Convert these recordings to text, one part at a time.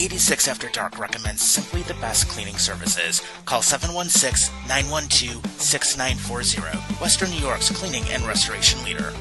86 After Dark recommends simply the best cleaning services. Call 716-912-6940. Western New York's cleaning and restoration leader.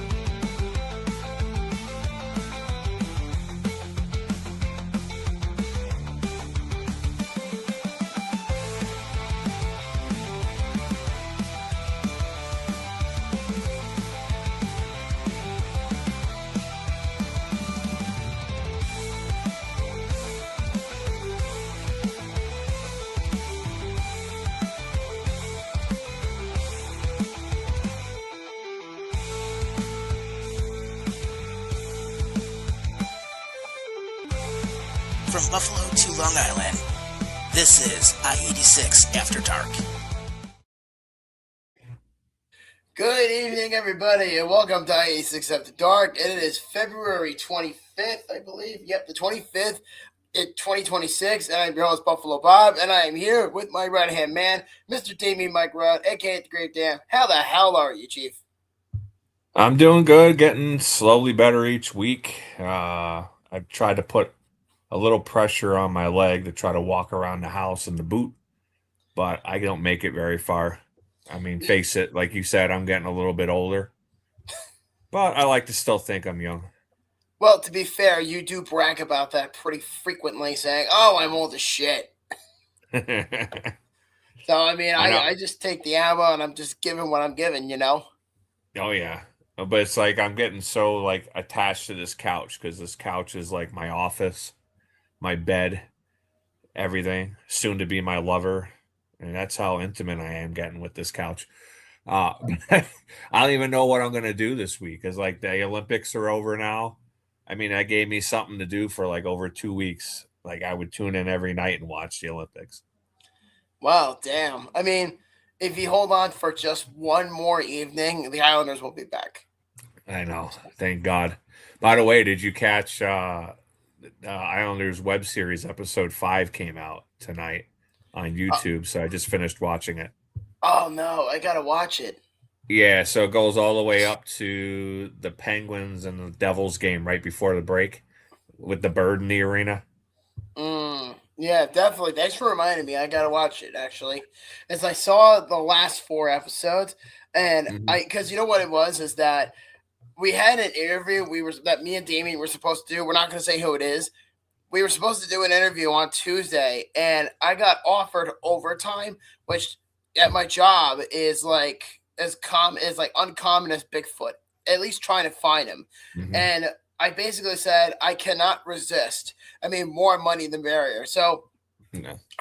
From Buffalo to Long Island, this is I-86 After Dark. Good evening, everybody, and welcome to I-86 After Dark. And it is February 25th, I believe. Yep, the 25th in 2026. And I'm your host, Buffalo Bob, and I am here with my right-hand man, Mr. Damien Mike Rudd, a.k.a. The Great Dan. How the hell are you, Chief? I'm doing good, getting slowly better each week. I've tried to put a little pressure on my leg to try to walk around the house in the boot, but I don't make it very far. I mean, face it, like you said, I'm getting a little bit older, but I like to still think I'm young. Well, to be fair, you do brag about that pretty frequently, saying, "Oh, I'm old as shit." So, I mean, I just take the ammo and I'm just giving what I'm giving, you know? Oh, yeah. But it's like I'm getting so, like, attached to this couch because this couch is like my office, my bed, everything, soon to be my lover. And that's how intimate I am getting with this couch. I don't even know what I'm going to do this week because, like, the Olympics are over now. I mean, that gave me something to do for, like, over 2 weeks. Like, I would tune in every night and watch the Olympics. Wow, damn. I mean, if you hold on for just one more evening, the Islanders will be back. I know. Thank God. By the way, did you catch Islanders web series episode 5 came out tonight on YouTube, so I just finished watching it. Oh no, I gotta watch it. Yeah, so it goes all the way up to the Penguins and the Devils game right before the break with the bird in the arena. Yeah, definitely. Thanks for reminding me. I gotta watch it actually, as I saw the last 4 episodes, and because you know what it was is that we had an interview that me and Damien were supposed to do. We're not gonna say who it is. We were supposed to do an interview on Tuesday, and I got offered overtime, which at my job is like uncommon as Bigfoot. At least trying to find him, and I basically said I cannot resist. I mean, more money than barrier. So,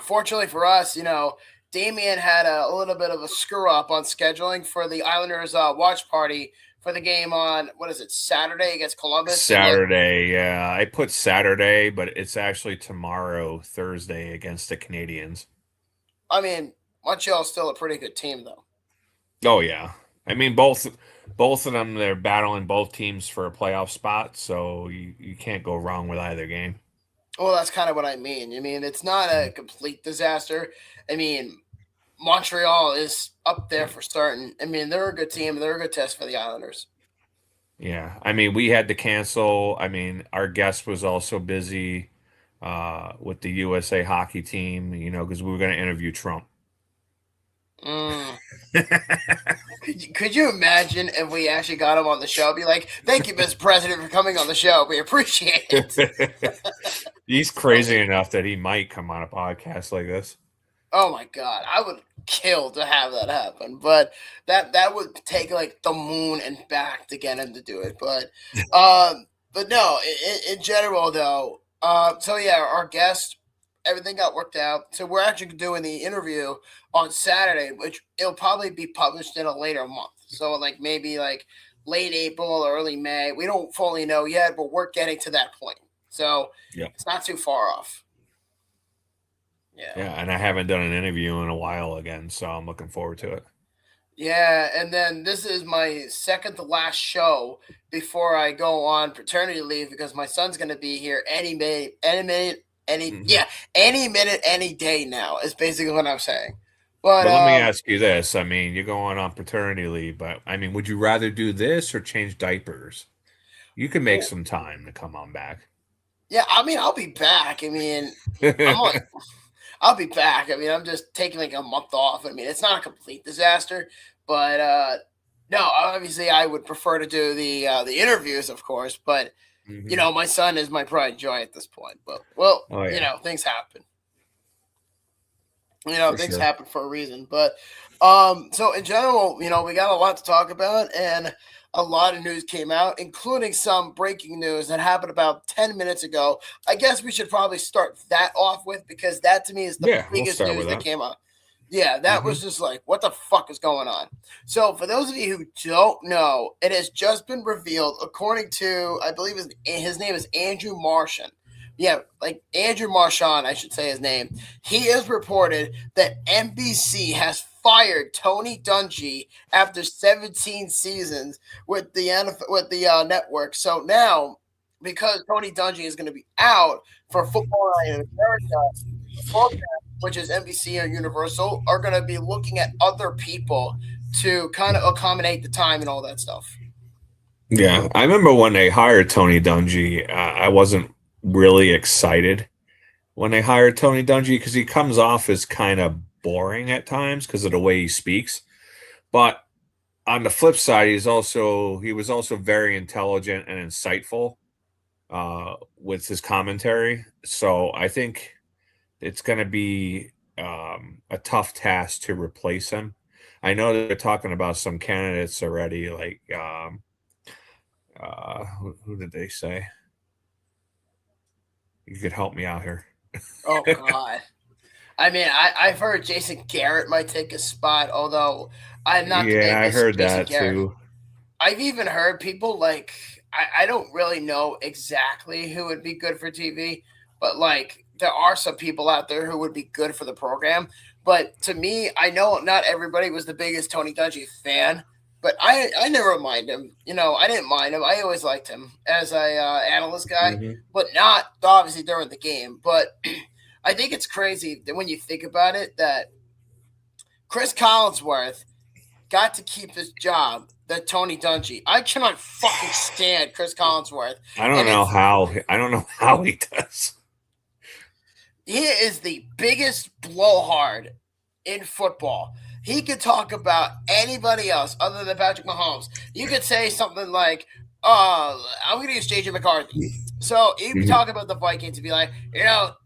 fortunately for us, you know, Damien had a little bit of a screw up on scheduling for the Islanders watch party for the game on, what is it, Saturday against Columbus? Saturday, yeah. I put Saturday, but it's actually tomorrow, Thursday, against the Canadians. I mean, Montreal's still a pretty good team, though. Oh, yeah. I mean, both of them, they're battling both teams for a playoff spot, so you can't go wrong with either game. Well, that's kind of what I mean. I mean, it's not a complete disaster. I mean, Montreal is up there for certain. I mean, they're a good team. They're a good test for the Islanders. Yeah. I mean, we had to cancel. I mean, our guest was also busy with the USA hockey team, you know, because we were going to interview Trump. Could you imagine if we actually got him on the show? Be like, "Thank you, Mr. President, for coming on the show. We appreciate it." He's crazy enough that he might come on a podcast like this. Oh my God, I would kill to have that happen, but that would take like the moon and back to get him to do it. But no, in general though. So yeah, our guest, everything got worked out. So we're actually doing the interview on Saturday, which it'll probably be published in a later month. So like maybe like late April or early May. We don't fully know yet, but we're getting to that point. So It's not too far off. Yeah, and I haven't done an interview in a while again, so I'm looking forward to it. Yeah, and then this is my second to last show before I go on paternity leave because my son's going to be here any minute, any day now is basically what I'm saying. But let me ask you this. I mean, you're going on paternity leave, but I mean, would you rather do this or change diapers? You can make some time to come on back. Yeah, I mean, I'll be back. I mean, I'm like, I'll be back. I mean, I'm just taking like a month off. I mean, it's not a complete disaster, but no, obviously, I would prefer to do the interviews, of course. But Hmm. my son is my pride and joy at this point. But well, Oh yeah, things happen. for Things sure. happen for a reason. But so in general, we got a lot to talk about, and a lot of news came out, including some breaking news that happened about 10 minutes ago. I guess we should probably start that off with, because that to me is the Yeah, we'll biggest start news with that that. came out. Yeah, that Hmm. was just like, what the fuck is going on? So, for those of you who don't know, it has just been revealed, according to, I believe his name is Andrew Martian. Yeah, like Andrew Marchand, I should say his name. He has reported that NBC has fired Tony Dungy after 17 seasons with the network. So now, because Tony Dungy is going to be out for Football Night in America, the program, which is NBC or Universal, are going to be looking at other people to kind of accommodate the time and all that stuff. Yeah, I remember when they hired Tony Dungy, I wasn't really excited when they hired Tony Dungy because he comes off as kind of boring at times because of the way he speaks. But on the flip side, he was also very intelligent and insightful with his commentary. So I think it's going to be a tough task to replace him. I know they're talking about some candidates already, like who did they say? You could help me out here. Oh God. I mean, I've heard Jason Garrett might take a spot, although I'm not the Yeah, I biggest heard Jason that Garrett. too. I've even heard people like, I don't really know exactly who would be good for TV, but like there are some people out there who would be good for the program. But to me, I know not everybody was the biggest Tony Dungy fan, but I never mind him. I didn't mind him. I always liked him as a analyst guy, Hmm. but not obviously during the game. But I think it's crazy that when you think about it, that Chris Collinsworth got to keep his job than Tony Dungy. I cannot fucking stand Chris Collinsworth, and it's I don't know how he does. he is the biggest blowhard in football. He could talk about anybody else other than Patrick Mahomes. You could say something like, I'm going to use JJ McCarthy. So he'd be Mhm. talking about the Vikings and be like,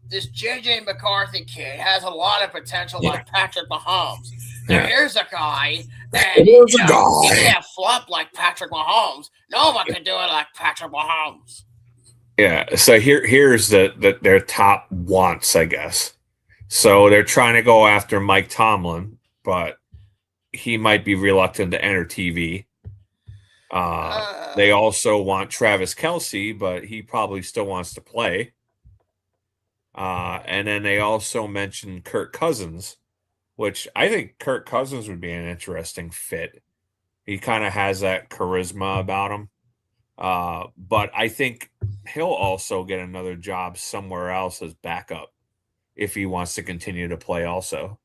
this JJ McCarthy kid has a lot of potential Yeah. like Patrick Mahomes. Now Yeah. here's a guy, and There's a he guy. can't flop like Patrick Mahomes. No one can do it like Patrick Mahomes. Yeah. So here's their top wants, I guess. So they're trying to go after Mike Tomlin, but he might be reluctant to enter TV. They Uh, also want Travis Kelsey, but he probably still wants to play. And then they also mentioned Kirk Cousins, which I think Kirk Cousins would be an interesting fit. He kind of has that charisma about him. But I think he'll also get another job somewhere else as backup if he wants to continue to play also.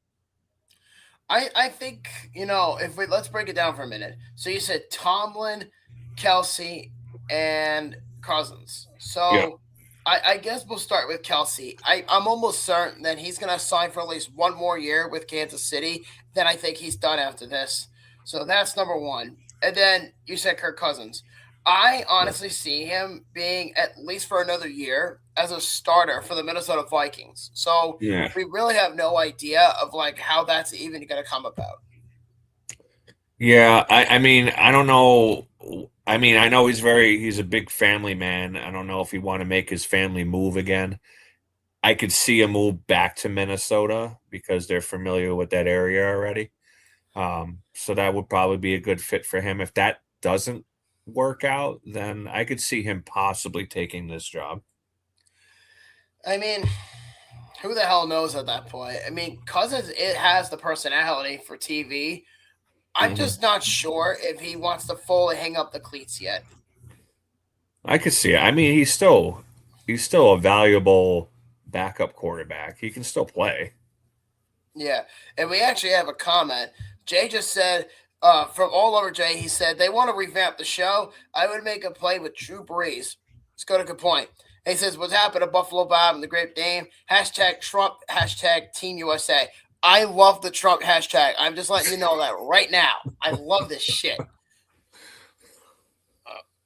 I think if we let's break it down for a minute. So you said Tomlin, Kelsey, and Cousins. Yeah. So I guess we'll start with Kelsey. I'm almost certain that he's going to sign for at least one more year with Kansas City. Then I think he's done after this. So that's number one. And then you said Kirk Cousins. I Yeah. honestly see him being at least for another year as a starter for the Minnesota Vikings. So Yeah. we really have no idea of like how that's even going to come about. Yeah. I mean, I don't know. I mean, I know he's a big family man. I don't know if he want to make his family move again. I could see a move back to Minnesota because they're familiar with that area already. So that would probably be a good fit for him. If that doesn't work out, then I could see him possibly taking this job. I mean, who the hell knows at that point? I mean, Cousins it has the personality for TV. I'm Hmm. just not sure if he wants to fully hang up the cleats yet. I could see it. I mean, he's still a valuable backup quarterback. He can still play. Yeah, and we actually have a comment. Jay just said from all over Jay. He said they want to revamp the show. I would make a play with Drew Brees. Let's go to a good point. He says, "What's happened to Buffalo Bob and the Great Dane? Hashtag Trump, hashtag Team USA." I love the Trump hashtag. I'm just letting you know that right now. I love this shit.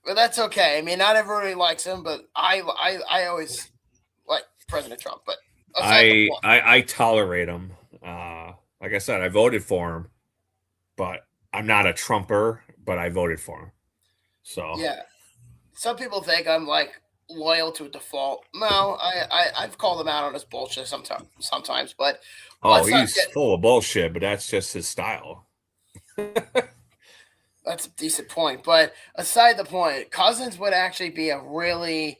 But that's okay. I mean, not everybody likes him, but I always like President Trump. But aside the point, I tolerate him. Like I said, I voted for him, but I'm not a Trumper, but I voted for him. So yeah, some people think I'm like loyal to a default. No, I've called him out on his bullshit sometimes, but oh, let's not he's get. full of bullshit, but that's just his style. That's a decent point. But aside the point, Cousins would actually be a really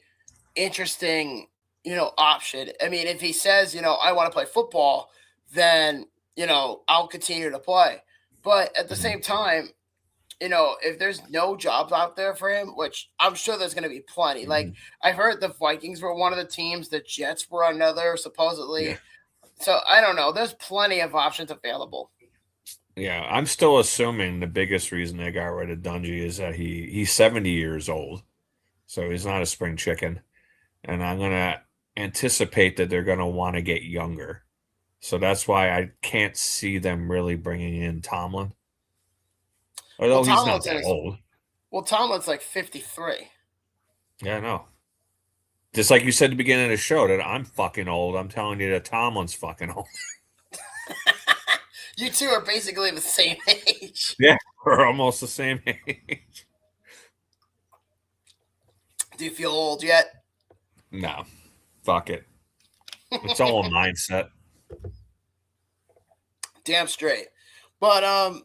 interesting, option. I mean, if he says, I want to play football, then, I'll continue to play. But at the same time, if there's no jobs out there for him, which I'm sure there's going to be plenty. Like, I've heard the Vikings were one of the teams, the Jets were another, supposedly. Yeah. So I don't know. There's plenty of options available. Yeah, I'm still assuming the biggest reason they got rid of Dungy is that he's 70 years old, so he's not a spring chicken, and I'm gonna anticipate that they're gonna want to get younger, so that's why I can't see them really bringing in Tomlin, although Well, he's not that old. Tomlin's like 53. Yeah, I know. Just like you said at the beginning of the show that I'm fucking old, I'm telling you that Tomlin's fucking old. You two are basically the same age. Yeah, we're almost the same age. Do you feel old yet? No, fuck it. It's all a mindset. Damn straight. But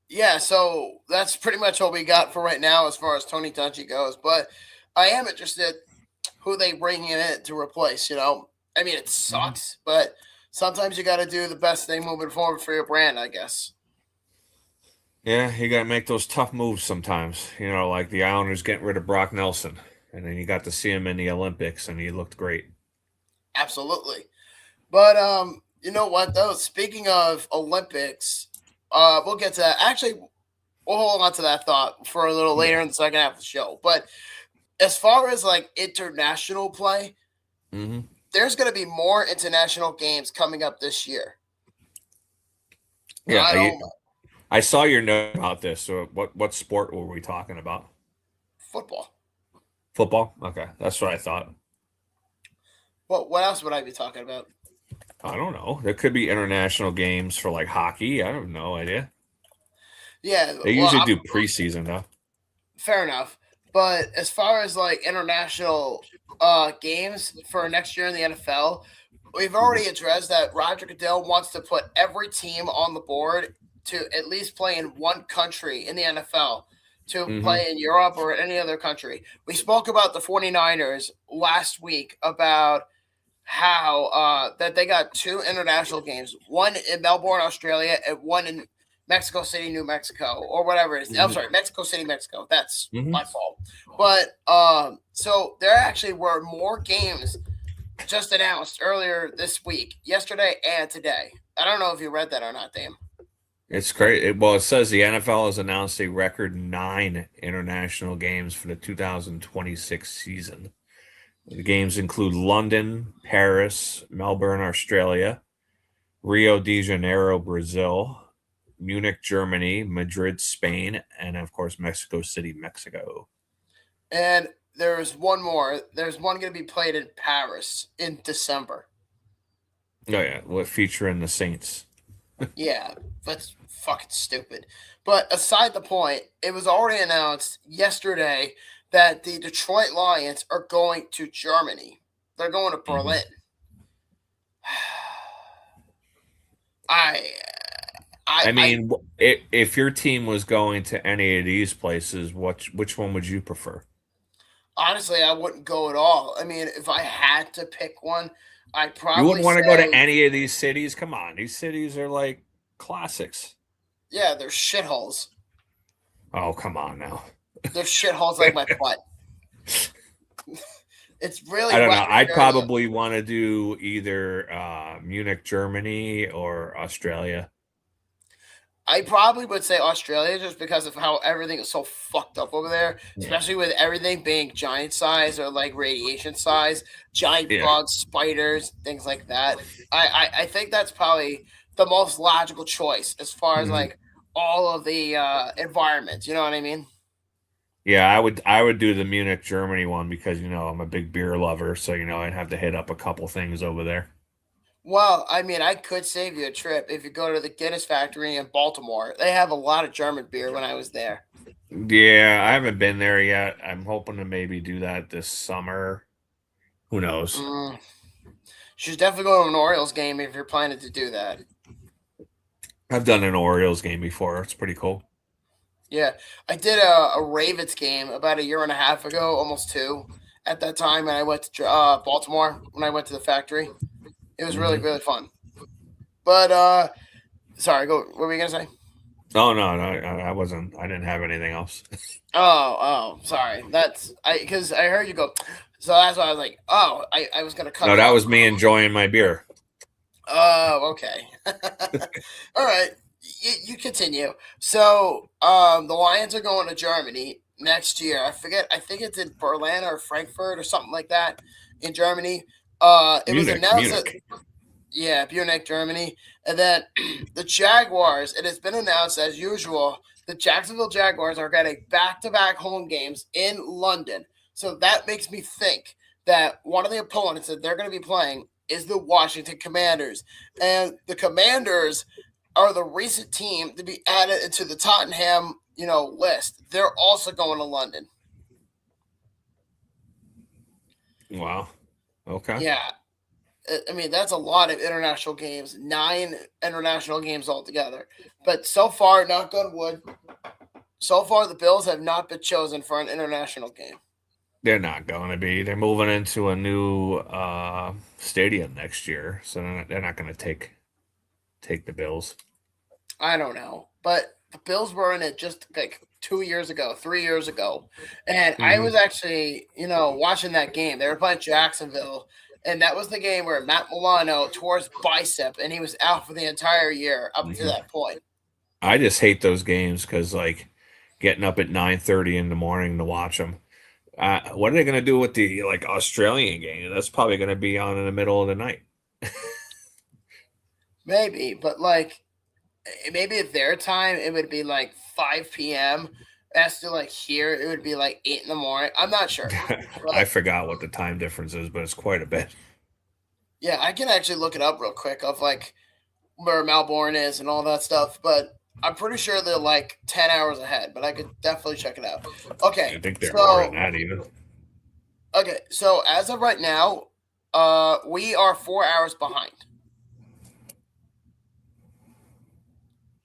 yeah, so that's pretty much all we got for right now as far as Tony Dungy goes. But I am interested who they bring in to replace, I mean, it sucks, but sometimes you got to do the best thing moving forward for your brand, I guess. Yeah, you got to make those tough moves sometimes. Like the Islanders getting rid of Brock Nelson. And then you got to see him in the Olympics, and he looked great. Absolutely. But you know what, though? Speaking of Olympics, we'll get to that. Actually, we'll hold on to that thought for a little later in the second half of the show. But as far as like international play, there's going to be more international games coming up this year. Yeah, I saw your note about this. So what sport were we talking about? Football. Football? Okay, that's what I thought. Well, what else would I be talking about? I don't know. There could be international games for like hockey. I have no idea. Yeah. They usually do preseason, though. Fair enough. But as far as like international games for next year in the NFL, we've already addressed that Roger Goodell wants to put every team on the board to at least play in one country in the NFL, to play in Europe or any other country. We spoke about the 49ers last week about how that they got 2 international games, one in Melbourne, Australia, and one in Mexico City, New Mexico, or whatever it is. I'm sorry, Mexico City, Mexico. That's my fault. But so there actually were more games just announced earlier this week, yesterday and today. I don't know if you read that or not, Dame. It's great. It says the NFL has announced a record 9 international games for the 2026 season. The games include London, Paris, Melbourne, Australia, Rio de Janeiro, Brazil, Munich, Germany, Madrid, Spain, and of course Mexico City, Mexico. And there's one more. There's one going to be played in Paris in December. Oh yeah, featuring the Saints. Yeah, that's fucking stupid. But aside the point, it was already announced yesterday that the Detroit Lions are going to Germany. They're going to Berlin. I mean, if your team was going to any of these places, which one would you prefer? Honestly, I wouldn't go at all. I mean, if I had to pick one, I'd probably You wouldn't want to go to any of these cities? Come on, these cities are like classics. Yeah, they're shitholes. Oh, come on now. They're shitholes like my butt. It's really. I don't know. I'd probably want to do either Munich, Germany, or Australia. I probably would say Australia just because of how everything is so fucked up over there, Yeah. especially with everything being giant size or like radiation size, giant Yeah. bugs, spiders, things like that. I think that's probably the most logical choice as far as Hmm. like all of the environments. You know what I mean? Yeah, I would do the Munich, Germany one because I'm a big beer lover, so I'd have to hit up a couple things over there. Well, I mean, I could save you a trip if you go to the Guinness factory in Baltimore. They have a lot of German beer when I was there. Yeah, I haven't been there yet. I'm hoping to maybe do that this summer. Who knows? Mm. You should definitely go to an Orioles game if you're planning to do that. I've done an Orioles game before. It's pretty cool. Yeah, I did a Ravens game about a year and a half ago, almost two, at that time, and I went to Baltimore when I went to the factory. It was really, Hmm. really fun. But sorry, go. What were you gonna say? Oh no, no, I wasn't. I didn't have anything else. Sorry. That's because I heard you go. So that's why I was like, oh, I was gonna cut No, it that off. was me enjoying my beer. Oh, okay. All right. You continue. So, the Lions are going to Germany next year. I forget. I think it's in Berlin or Frankfurt or something like that in Germany. It was Munich, announced that Munich. yeah, Munich, Germany, and then the Jaguars. It has been announced as usual. The Jacksonville Jaguars are getting back-to-back home games in London. So that makes me think that one of the opponents that they're going to be playing is the Washington Commanders, and the Commanders are the recent team to be added into the Tottenham, list. They're also going to London. Wow. Okay. Yeah, I mean that's a lot of international games. 9 international games altogether. But so far, knock on wood, so far the Bills have not been chosen for an international game. They're not going to be. They're moving into a new stadium next year, so they're not going to take the Bills. I don't know, but the Bills were in it just like 2 years ago, 3 years ago, and I Hmm. was actually, watching that game. They were playing Jacksonville, and that was the game where Matt Milano tore his bicep, and he was out for the entire year up to Hmm. that point. I just hate those games because like getting up at 9:30 in the morning to watch them. What are they going to do with the like Australian game? That's probably going to be on in the middle of the night. Maybe, but like maybe at their time it would be like 5 p.m. As to like here, it would be like 8 in the morning. I'm not sure, I but forgot what the time difference is, but it's quite a bit. yeah, I can actually look it up real quick of like where Melbourne is and all that stuff. But I'm pretty sure they're like 10 hours ahead. But I could definitely check it out. I Okay, think they're more than so that even. as of right now, we are 4 hours behind.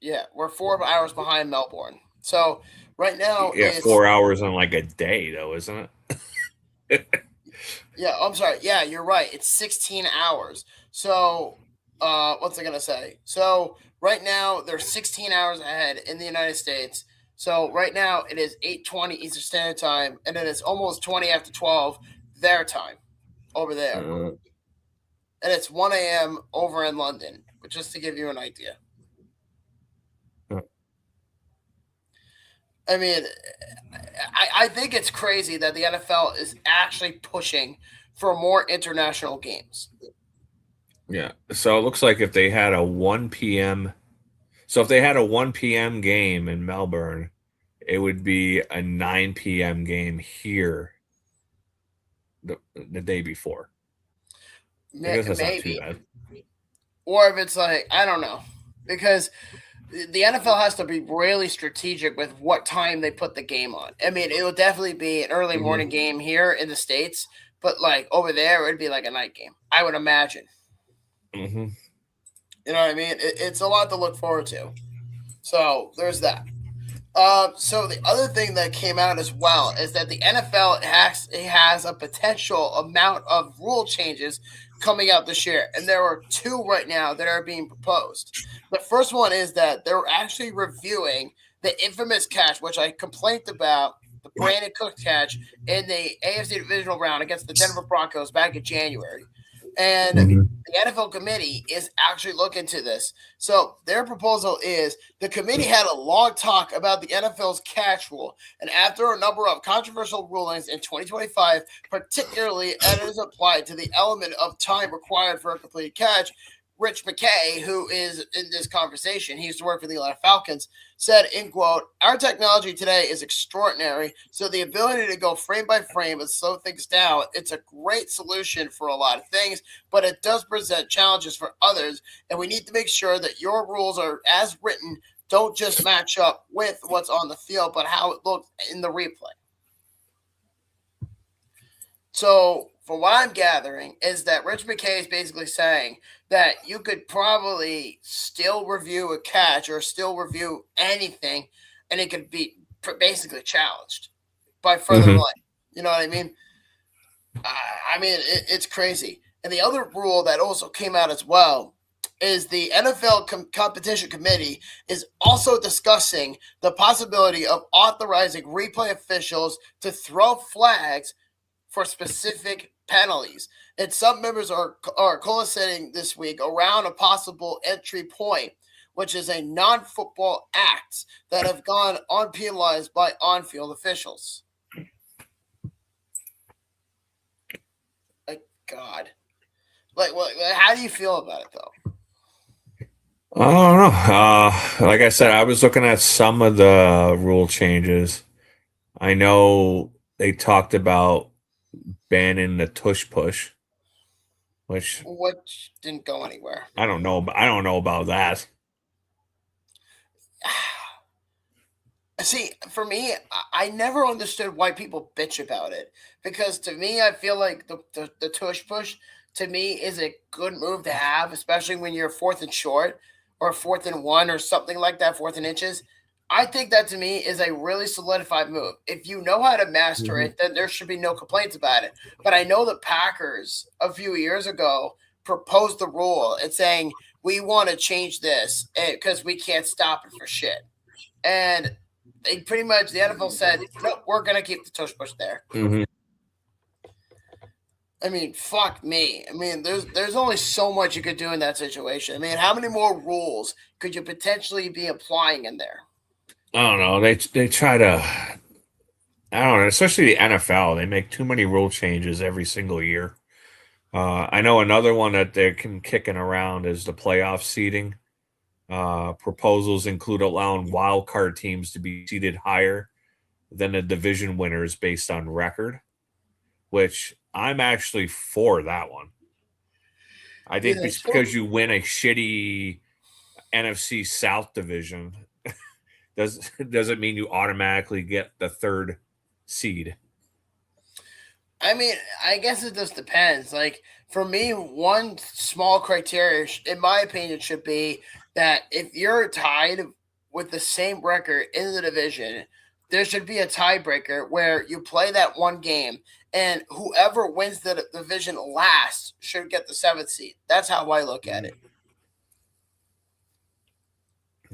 Yeah, we're 4 hours behind Melbourne. So right now Yeah, it's 4 hours on like a day though, isn't it? yeah. I'm sorry. Yeah, you're right. It's 16 hours. So what's I gonna say? So right now they're 16 hours ahead in the United States. So right now it is 8:20 Eastern Standard Time, and then it's almost 20 after 12 their time over there, Uh, and it's 1 a.m. over in London. Just to give you an idea. uh, I mean, I think it's crazy that the NFL is actually pushing for more international games. yeah. So it looks like if they had a 1 p.m. So if they had a 1 p.m. game in Melbourne, it would be a 9 p.m. game here the day before. I guess that's not too Maybe, bad. or if it's like I don't know, because the NFL has to be really strategic with what time they put the game on. I mean, it will definitely be an early morning Hmm. game here in the States, but like over there, it'd be like a night game. I would imagine. Hmm. You know what I mean? It's a lot to look forward to. So there's that. So the other thing that came out as well is that the NFL has a potential amount of rule changes coming out this year, and there are two right now that are being proposed. The first one is that they're actually reviewing the infamous catch, which I complained about, the Brandon Cook catch in the AFC divisional round against the Denver Broncos back in January. And Mhm. the NFL committee is actually looking to this. So their proposal is the committee had a long talk about the NFL's catch rule, and after a number of controversial rulings in 2025, particularly as applied to the element of time required for a complete catch, Rich McKay, who is in this conversation, he used to work for the Atlanta Falcons, said, in quote, our technology today is extraordinary. So the ability to go frame by frame and slow things down, it's a great solution for a lot of things, but it does present challenges for others. And we need to make sure that your rules are as written, don't just match up with what's on the field, but how it looks in the replay. So, from what I'm gathering, is that Rich McKay is basically saying that you could probably still review a catch or still review anything, and it could be basically challenged by further Mhm. line. You know what I mean? It's crazy. And the other rule that also came out as well is the NFL competition committee is also discussing the possibility of authorizing replay officials to throw flags for specific penalties. And some members are coalescing this week around a possible entry point, which is a non-football acts that have gone unpenalized by on-field officials. Like God, how do you feel about it though? I don't know. Like I said, I was looking at some of the rule changes. I know they talked about banning the tush push, which Which didn't go anywhere. I don't know. I don't know about that. See, for me, I never understood why people bitch about it because to me, I feel like the tush push to me is a good move to have, especially when you're fourth and short or fourth and one or something like that, fourth and inches. I think that to me is a really solidified move. If you know how to master Mhm. it, then there should be no complaints about it. But I know the Packers a few years ago proposed the rule and saying we want to change this because we can't stop it for shit. And they pretty much the NFL said, nope, we're gonna keep the tush push there. Mhm. I mean, fuck me. I mean, there's only so much you could do in that situation. I mean, how many more rules could you potentially be applying in there? I don't know. They try to. I don't know. Especially the NFL, they make too many rule changes every single year. I know another one that they're kicking around is the playoff seeding. Proposals include allowing wild card teams to be seeded higher than the division winners based on record, which I'm actually for that one. I You think think it's so? because you win a shitty NFC South division doesn't mean you automatically get the third seed. I mean, I guess it just depends. Like for me, one small criteria, in my opinion, should be that if you're tied with the same record in the division, there should be a tiebreaker where you play that one game, and whoever wins the division last should get the seventh seed. That's how I look at it.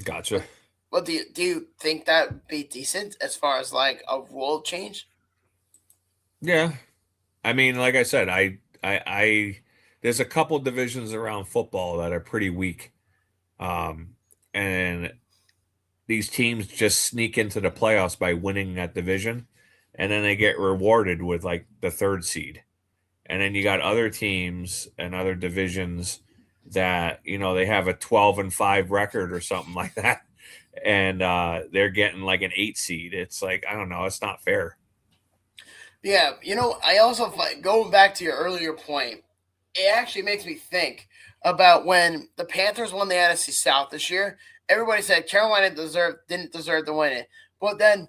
Gotcha. But, but do you think that would be decent as far as like a rule change? Yeah. I mean, like I said, I there's a couple divisions around football that are pretty weak. And these teams just sneak into the playoffs by winning that division, and then they get rewarded with like the third seed. And then you got other teams and other divisions that they have a 12-5 record or something like that, and they're getting like an 8 seed. It's like I don't know, it's not fair. Yeah, I also find going back to your earlier point, it actually makes me think about when the Panthers won the NFC South this year. Everybody said Carolina didn't deserve to win it, but then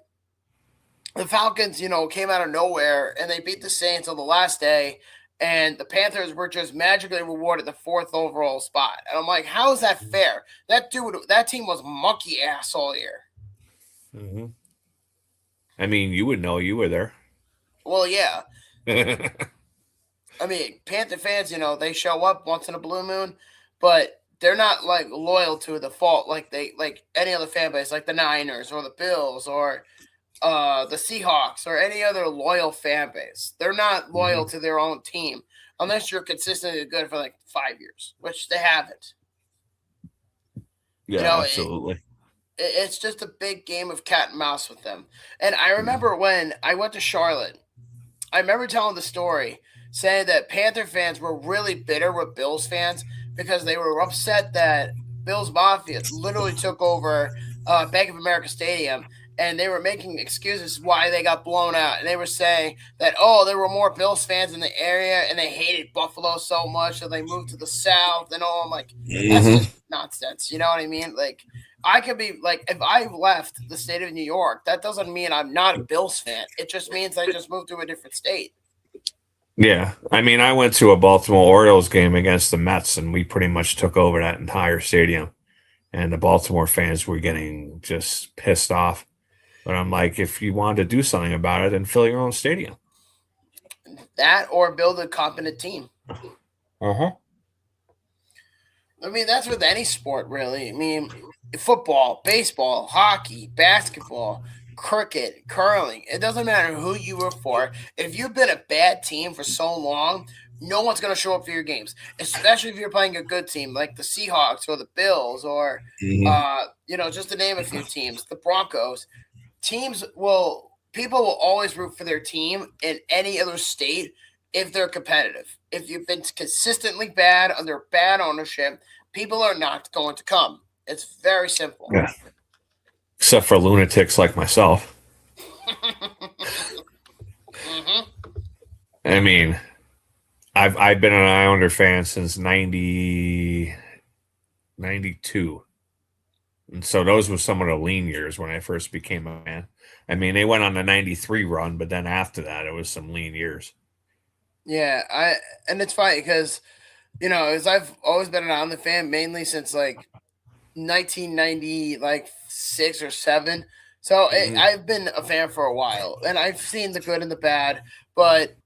the Falcons, came out of nowhere and they beat the Saints on the last day, and the Panthers were just magically rewarded the fourth overall spot. And I'm like, how is that fair? That team was monkey ass all year. Hmm. I mean, you would know, you were there. Well, yeah. I mean, Panther fans, they show up once in a blue moon, but they're not like loyal to the fault like any other fan base, like the Niners or the Bills or the Seahawks or any other loyal fan base. They're not loyal Mhm. to their own team. unless you're consistently good for like 5 years, which they haven't. Yeah, absolutely. It's just a big game of cat and mouse with them. And I remember when I went to Charlotte, I remember telling the story saying that Panther fans were really bitter with Bills fans because they were upset that Bills Mafia literally took over Bank of America Stadium and they were making excuses why they got blown out. And they were saying that, oh, there were more Bills fans in the area and they hated Buffalo so much that they moved to the South and all. I'm like, that's just nonsense. You know what I mean? Like, I could be like, if I left the state of New York, that doesn't mean I'm not a Bills fan. It just means I just moved to a different state. Yeah, I mean, I went to a Baltimore Orioles game against the Mets, and we pretty much took over that entire stadium. And the Baltimore fans were getting just pissed off. But I'm like, if you wanted to do something about it, then fill your own stadium. That or build a competent team. Uh-huh. I mean, that's with any sport, really. I mean, football, baseball, hockey, basketball, cricket, curling. It doesn't matter who you root for. If you've been a bad team for so long, no one's going to show up for your games, especially if you're playing a good team like the Seahawks or the Bills or, just to name a few teams, the Broncos. People will always root for their team in any other state if they're competitive. If you've been consistently bad under bad ownership, people are not going to come. It's very simple. Yeah. Except for lunatics like myself. I mean, I've been an Islander fan since 92. And so those were some of the lean years when I first became a fan. I mean, they went on the 93 run, but then after that, it was some lean years. Yeah, and it's funny because, as I've always been an Islander fan, mainly since like 1990, like 6 or 7. So I've been a fan for a while, and I've seen the good and the bad. But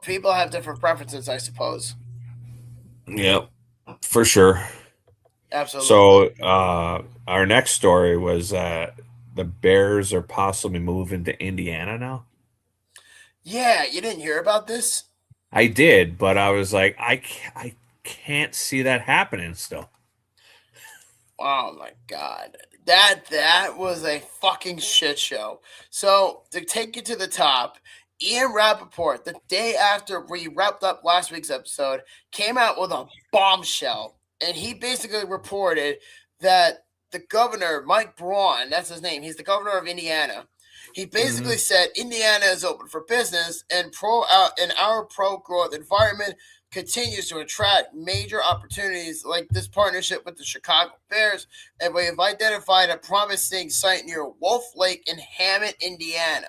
people have different preferences, I suppose. Yep, for sure. Absolutely. So our next story was the Bears are possibly moving to Indiana now. Yeah, you didn't hear about this? I did, but I was like, I can't see that happening still. Oh my god. That was a fucking shit show. So to take you to the top, Ian Rappaport, the day after we wrapped up last week's episode, came out with a bombshell. And he basically reported that the governor, Mike Braun, that's his name, he's the governor of Indiana. He basically said Indiana is open for business and our pro growth environment continues to attract major opportunities like this partnership with the Chicago Bears, and we have identified a promising site near Wolf Lake in Hammond, Indiana.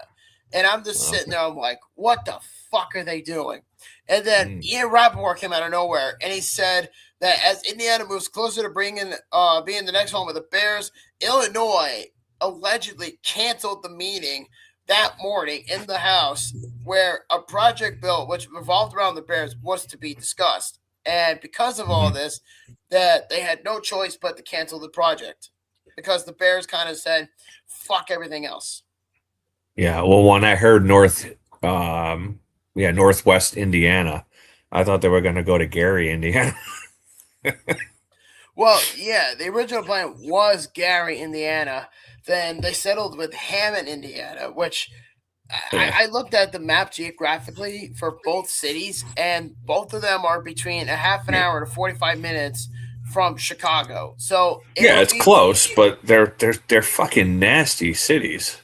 And I'm just sitting there, I'm like, what the fuck are they doing? And then Ian Rappaport came out of nowhere, and he said that as Indiana moves closer to being the next home of the Bears, Illinois allegedly canceled the meeting that morning in the House where a project bill which revolved around the Bears was to be discussed. And because of all this, that they had no choice but to cancel the project because the Bears kind of said, fuck everything else. Yeah, well, when I heard Northwest Indiana, I thought they were going to go to Gary, Indiana. Well, yeah, the original plan was Gary, Indiana. Then they settled with Hammond, Indiana, which I looked at the map geographically for both cities, and both of them are between a half an hour to 45 minutes from Chicago. So it's close, but they're fucking nasty cities.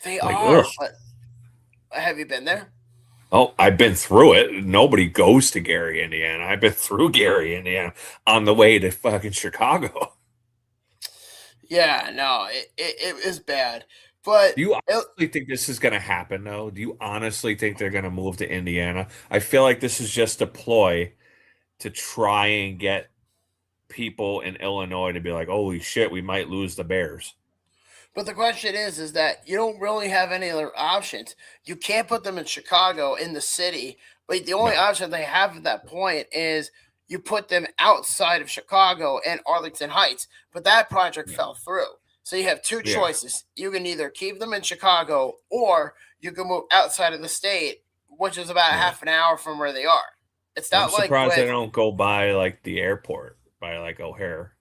They are. But have you been there? Oh, I've been through it. Nobody goes to Gary, Indiana. I've been through Gary, Indiana on the way to fucking Chicago. Yeah, no, it is bad. But do you honestly think this is going to happen, though? Do you honestly think they're going to move to Indiana? I feel like this is just a ploy to try and get people in Illinois to be like, holy shit, we might lose the Bears. But the question is that you don't really have any other options. You can't put them in Chicago, in the city. But the only option they have at that point is you put them outside of Chicago and Arlington Heights. But that project fell through. So you have two choices. You can either keep them in Chicago or you can move outside of the state, which is about half an hour from where they are. It's I'm not like surprised they with don't go by like the airport, by like O'Hare.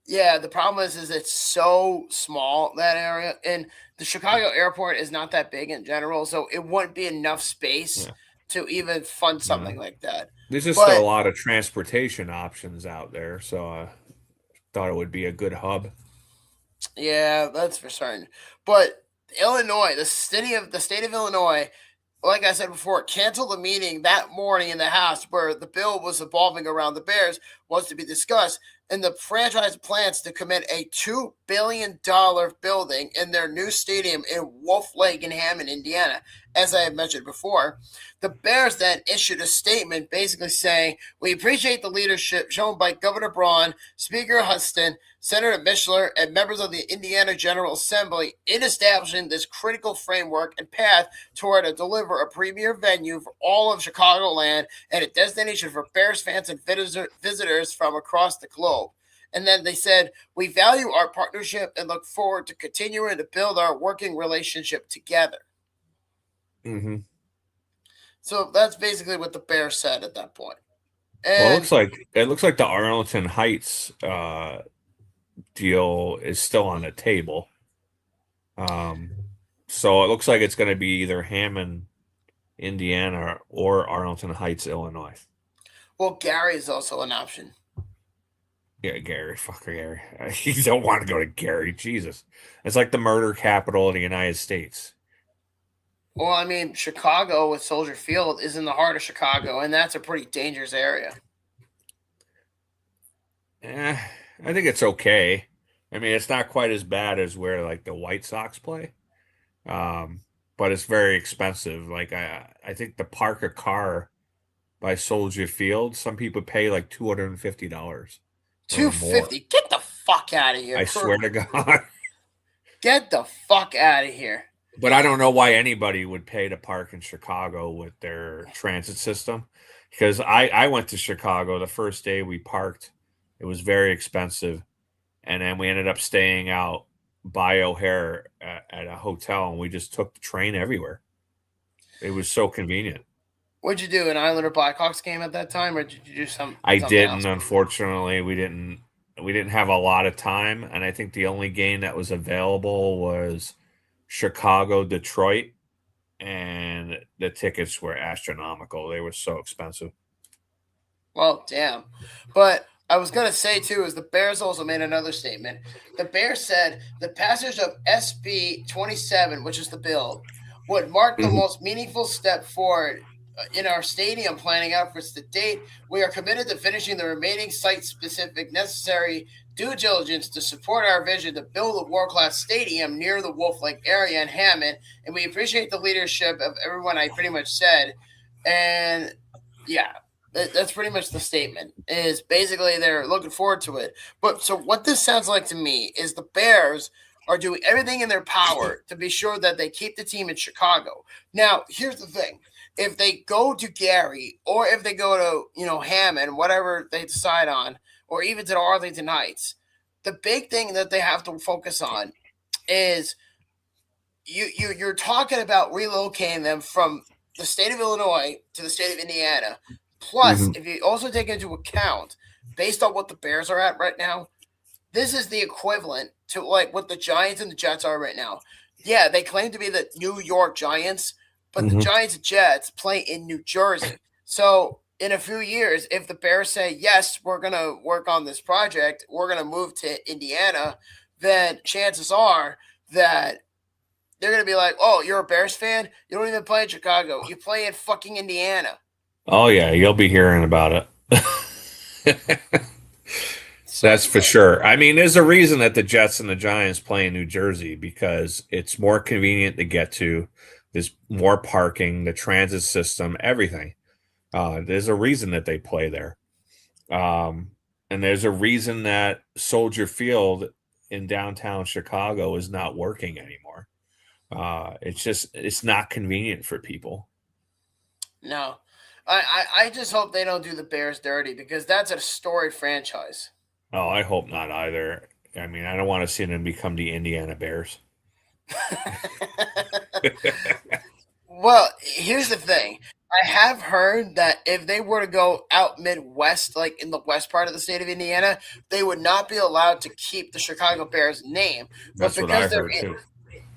yeah. The problem is it's so small that area, and the Chicago airport is not that big in general, so it wouldn't be enough space Yeah. to even fund Yeah. something like that. There's just a But lot of transportation options out there, so I thought it would be a good hub. yeah, that's for certain. But Illinois, the state of Illinois, like I said before, canceled the meeting that morning in the House where the bill was evolving around the Bears was to be discussed, and the franchise plans to commit a $2 billion building in their new stadium in Wolf Lake in Hammond, Indiana, as I have mentioned before. The Bears then issued a statement basically saying, "We appreciate the leadership shown by Governor Braun, Speaker Huston, Senator Mishler, and members of the Indiana General Assembly in establishing this critical framework and path toward to deliver a premier venue for all of Chicagoland and a destination for Bears fans and visitors from across the globe." And then they said, "We value our partnership and look forward to continuing to build our working relationship together." Hmm. So that's basically what the Bears said at that point. Well, And it looks like the Arlington Heights deal is still on the table. Um, so it looks like it's going to be either Hammond, Indiana, or Arlington Heights, Illinois. well, Gary is also an option. Yeah, Gary, fuck Gary. You don't want to go to Gary, Jesus. It's like the murder capital of the United States. Well, I mean, Chicago with Soldier Field is in the heart of Chicago, and that's a pretty dangerous area. I think it's okay. I mean, it's not quite as bad as where like the White Sox play. Um, but it's very expensive. Like I think to park a car by Soldier Field, some people pay like $250 Two or more. fifty. Get the fuck out of here. I swear to God. Get the fuck out of here. But I don't know why anybody would pay to park in Chicago with their transit system. Because I went to Chicago the first day we parked. It was very expensive. And then we ended up staying out by O'Hare at a hotel, and we just took the train everywhere. It was so convenient. What'd you do? An Islander Blackhawks game at that time, or did you do I something didn't, else? unfortunately. We didn't have a lot of time, and I think the only game that was available was Chicago, Detroit, and the tickets were astronomical. They were so expensive. Well, damn. But I was gonna say too is the Bears also made another statement. The Bears said the passage of SB 27, which is the bill, would mark the Mhm. most meaningful step forward in our stadium planning efforts to date. We are committed to finishing the remaining site-specific necessary due diligence to support our vision to build a world-class stadium near the Wolf Lake area in Hammond, and we appreciate the leadership of everyone I pretty much said. And yeah, that's pretty much the statement. Is basically they're looking forward to it. But so what this sounds like to me is the Bears are doing everything in their power to be sure that they keep the team in Chicago. Now, here's the thing. If they go to Gary or if they go to, Hammond, whatever they decide on, or even to the Arlington Heights, the big thing that they have to focus on is you're talking about relocating them from the state of Illinois to the state of Indiana. Plus, Mhm. if you also take into account, based on what the Bears are at right now, this is the equivalent to like what the Giants and the Jets are right now. Yeah, they claim to be the New York Giants, but the Mhm. Giants and Jets play in New Jersey. So in a few years, if the Bears say, yes, we're going to work on this project, we're going to move to Indiana, then chances are that they're going to be like, oh, you're a Bears fan? You don't even play in Chicago. You play in fucking Indiana. Oh yeah, you'll be hearing about it. So That's for sure. I mean, there's a reason that the Jets and the Giants play in New Jersey because it's more convenient to get to. There's more parking, the transit system, everything. There's a reason that they play there. Um, and there's a reason that Soldier Field in downtown Chicago is not working anymore. It's not convenient for people. no. I just hope they don't do the Bears dirty because that's a storied franchise. Oh, I hope not either. I mean, I don't want to see them become the Indiana Bears. Well, here's the thing. I have heard that if they were to go out Midwest, like in the west part of the state of Indiana, they would not be allowed to keep the Chicago Bears name. But That's what I because they're heard too.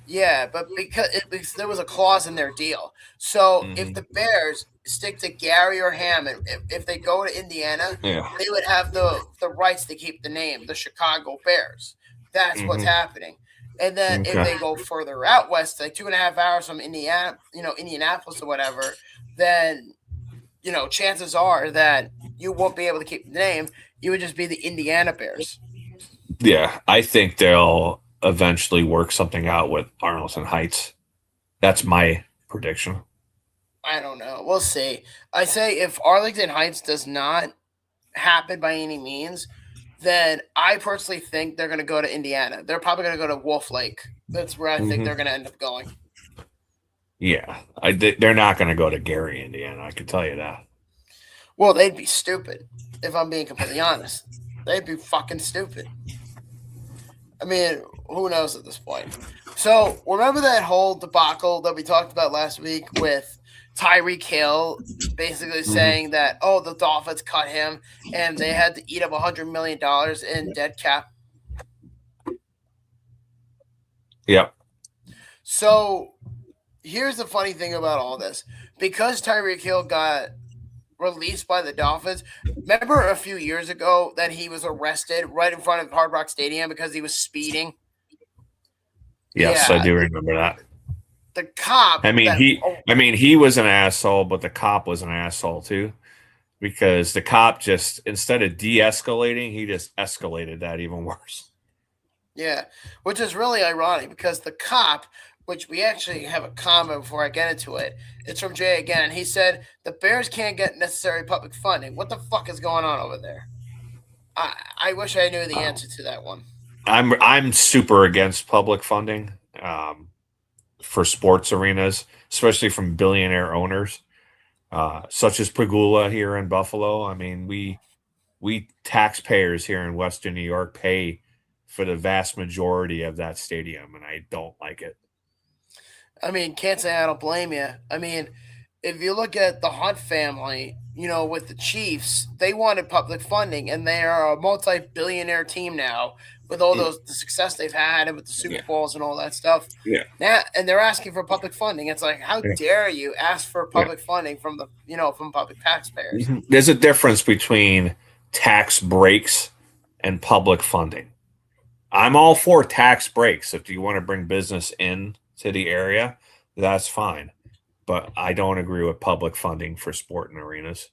yeah, but because there was a clause in their deal. So if Hmm. the Bears stick to Gary or Hammond, if they go to Indiana, Yeah. they would have the rights to keep the name, the Chicago Bears. That's what's Hmm. happening. And then if Okay. they go further out west, like 2.5 hours from Indiana, Indianapolis or whatever, then chances are that you won't be able to keep the name. You would just be the Indiana Bears. Yeah, I think they'll eventually work something out with Arlington Heights. That's my prediction. I don't know. We'll see. I say if Arlington Heights does not happen by any means, then I personally think they're going to go to Indiana. They're probably going to go to Wolf Lake. That's where I think they're Hmm. going to end up going. Yeah, they're not going to go to Gary, Indiana. I can tell you that. Well, they'd be stupid if I'm being completely honest. They'd be fucking stupid. I mean, who knows at this point? So remember that whole debacle that we talked about last week with Tyreek Hill basically Hmm. saying that the Dolphins cut him and they had to eat up $100 million in dead cap. Yep. So here's the funny thing about all this: because Tyreek Hill got released by the Dolphins. Remember a few years ago that he was arrested right in front of Hard Rock Stadium because he was speeding? Yes, I Yeah, do remember that. the cop I mean, that he. I mean, he was an asshole, but the cop was an asshole too, because the cop just instead of de-escalating, he just escalated that even worse. yeah, which is really ironic because the cop, which we actually have a comment before I get into it, it's from Jay again. He said the Bears can't get necessary public funding. What the fuck is going on over there? I wish I knew the Um, answer to that one. I'm super against public funding for sports arenas, especially from billionaire owners, such as Pagula here in Buffalo. I mean, we taxpayers here in Western New York pay for the vast majority of that stadium, and I don't like it. I mean, can't say I don't blame you. I mean, if you look at the Hunt family, with the Chiefs, they wanted public funding, and they are a multi-billionaire team now with all Mm. the success they've had and with the Super Yeah, Bowls and all that stuff. yeah, Now, and they're asking for public funding. It's like, how yeah, dare you ask for yeah. public funding from from public taxpayers? Mhm. There's a difference between tax breaks and public funding. I'm all for tax breaks. If you want to bring business in to the area, that's fine. But I don't agree with public funding for sport and arenas.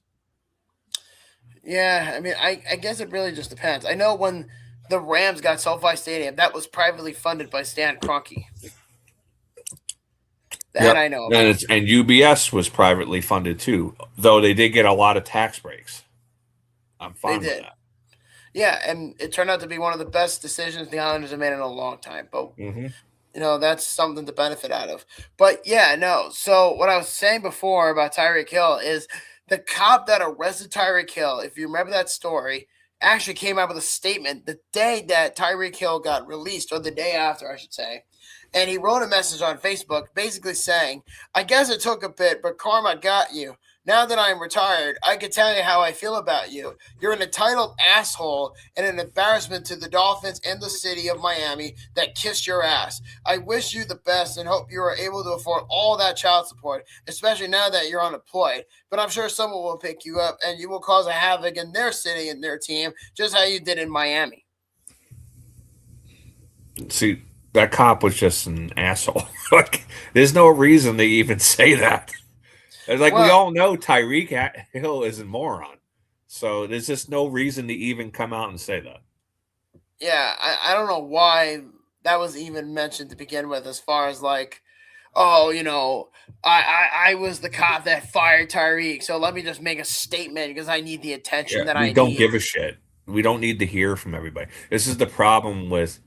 Yeah, I mean, I guess it really just depends. I know when the Rams got SoFi Stadium, that was privately funded by Stan Kroenke. That Yep. I know And about. UBS was privately funded too, though they did get a lot of tax breaks. I'm They fine with did. that. Yeah, and it turned out to be one of the best decisions the Islanders have made in a long time. But Hmm. that's something to benefit out of. But yeah, no. So what I was saying before about Tyreek Hill is the cop that arrested Tyreek Hill, if you remember that story, actually came out with a statement the day that Tyreek Hill got released, or the day after, I should say. And he wrote a message on Facebook basically saying, I guess it took a bit, but karma got you. Now that I'm retired, I can tell you how I feel about you. You're an entitled asshole and an embarrassment to the Dolphins and the city of Miami that kissed your ass. I wish you the best and hope you are able to afford all that child support, especially now that you're unemployed. But I'm sure someone will pick you up and you will cause a havoc in their city and their team, just how you did in Miami. See, that cop was just an asshole. Like, there's no reason to even say that. Like we Well, all know, Hill is a moron. So there's just no reason to even come out and say that. yeah, I don't know why that was even mentioned to begin with, as far as like, oh, I was the cop that fired Tyreek, so let me just make a statement because I need the attention Yeah, that we I don't need. give a shit. We don't need to hear from everybody. This is the problem with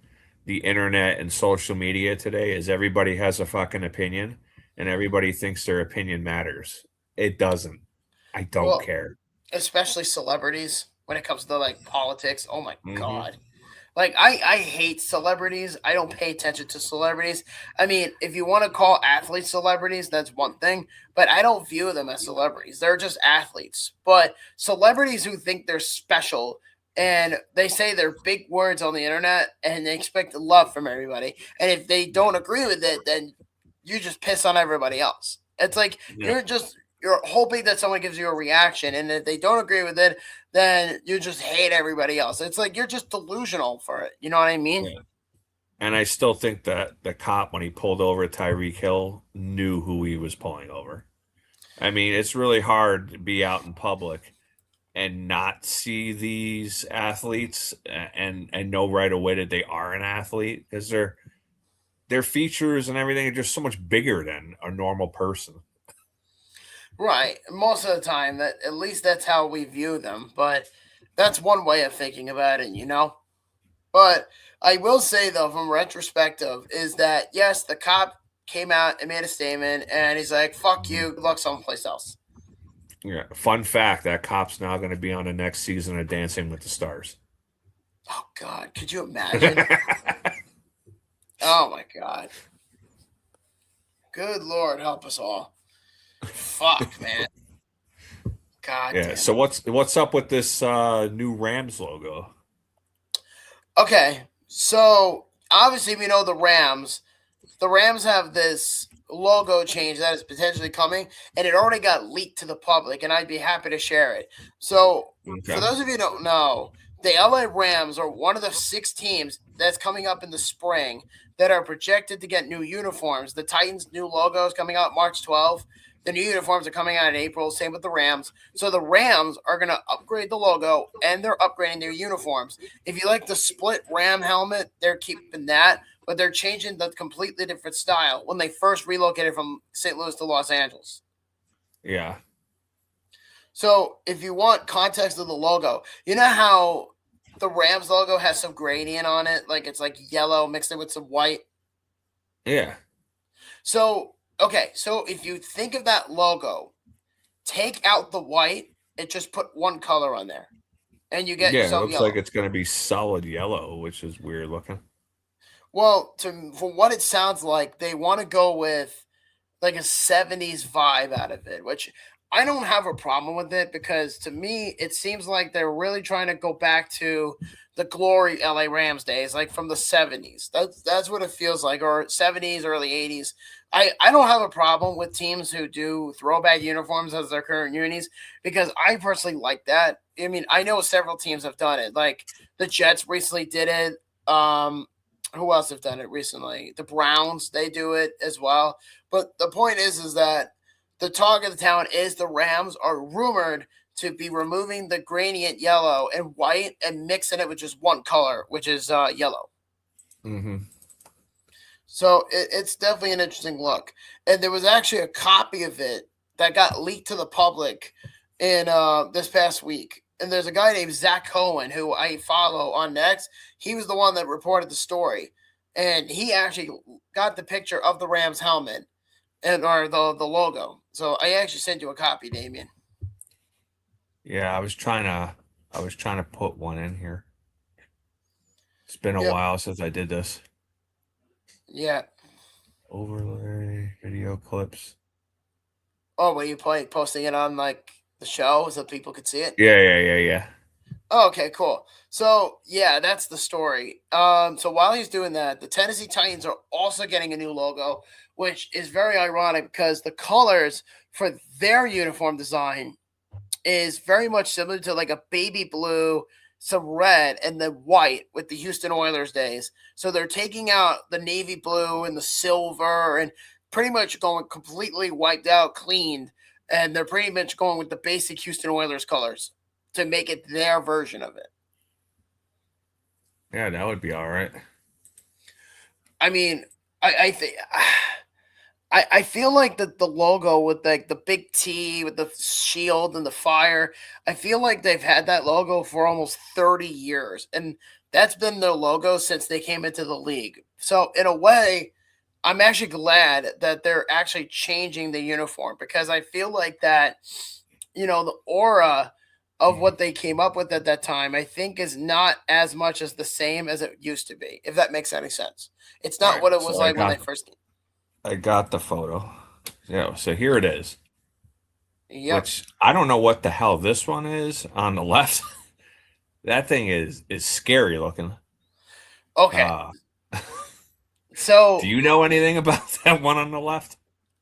the internet and social media today is everybody has a fucking opinion and everybody thinks their opinion matters. It doesn't. I don't Well, care. especially celebrities when it comes to like politics. Oh my Hmm. god. Like I hate celebrities. I don't pay attention to celebrities. I mean, if you want to call athletes celebrities, that's one thing, but I don't view them as celebrities. They're just athletes. But celebrities who think they're special and they say they're big words on the internet and they expect love from everybody. And if they don't agree with it, then you just piss on everybody else. It's like Yeah. you're hoping that someone gives you a reaction, and if they don't agree with it, then you just hate everybody else. It's like you're just delusional for it. You know what I mean? Yeah. And I still think that the cop, when he pulled over Tyreek Hill, knew who he was pulling over. I mean, it's really hard to be out in public and not see these athletes and know right away that they are an athlete, because their features and everything are just so much bigger than a normal person. Right. Most of the time, that at least that's how we view them. But that's one way of thinking about it, you know. But I will say though, from retrospective, is that yes, the cop came out and made a statement, and he's like, "Fuck you, good luck someplace else." Yeah. Fun fact: that cop's now going to be on the next season of Dancing with the Stars. Oh God, could you imagine? Oh my God. Good Lord, help us all. Fuck, man. God Yeah. damn. So what's up with this new Rams logo? Okay, so obviously we know the Rams. The Rams have this logo change that is potentially coming, and it already got leaked to the public, and I'd be happy to share it. So, for Okay. those of you who don't know, the LA Rams are one of the 6 teams that's coming up in the spring that are projected to get new uniforms. The Titans' new logo is coming out March 12th. The new uniforms are coming out in April. Same with the Rams. So the Rams are going to upgrade the logo, and they're upgrading their uniforms. If you like the split Ram helmet, they're keeping that, but they're changing the completely different style when they first relocated from St. Louis to Los Angeles. Yeah. So if you want context of the logo, you know how the Rams logo has some gradient on it, like it's like yellow mixed in with some white. Yeah. So okay, so if you think of that logo, take out the white and just put one color on there, and you get Yeah. It yourself looks yellow. like it's going to be solid yellow, which is weird looking. Well, from what it sounds like, they want to go with like a 70s vibe out of it, which I don't have a problem with it because to me, it seems like they're really trying to go back to the glory LA Rams days, like from the 70s. That's what it feels like, or 70s, early 80s. I don't have a problem with teams who do throwback uniforms as their current unis because I personally like that. I mean, I know several teams have done it. Like the Jets recently did it. Who else have done it recently? The Browns, they do it as well. But the point is that the talk of the town is the Rams are rumored to be removing the gradient yellow and white and mixing it with just one color, which is yellow. Mm-hmm. So it's definitely an interesting look. And there was actually a copy of it that got leaked to the public in this past week. And there's a guy named Zach Cohen who I follow on Next. He was the one that reported the story, and he actually got the picture of the Rams helmet and or the logo. So I actually sent you a copy, Damien. Yeah. I was trying to put one in here. It's been a Yep. while since I did this. Yeah. Overlay video clips. Oh, were you posting it on like the show so people could see it? Yeah. Oh, okay, cool. So yeah, that's the story. So while he's doing that, the Tennessee Titans are also getting a new logo, which is very ironic because the colors for their uniform design is very much similar to like a baby blue, some red, and then white with the Houston Oilers days. So they're taking out the navy blue and the silver and pretty much going completely wiped out, cleaned, and they're pretty much going with the basic Houston Oilers colors to make it their version of it. Yeah, that would be all right. I mean, I think I feel like the logo with like the big T with the shield and the fire. I feel like they've had that logo for almost 30 years, and that's been their logo since they came into the league. So in a way, I'm actually glad that they're actually changing the uniform because I feel like that, the aura of what they came up with at that time, I think is not as much as the same as it used to be, if that makes any sense. It's All not right, what it was so like when they first came. I got the photo. Yeah, so here it is. Yep. Which I don't know what the hell this one is on the left. That thing is scary looking. Okay. Uh, do So you know anything about that one on the left?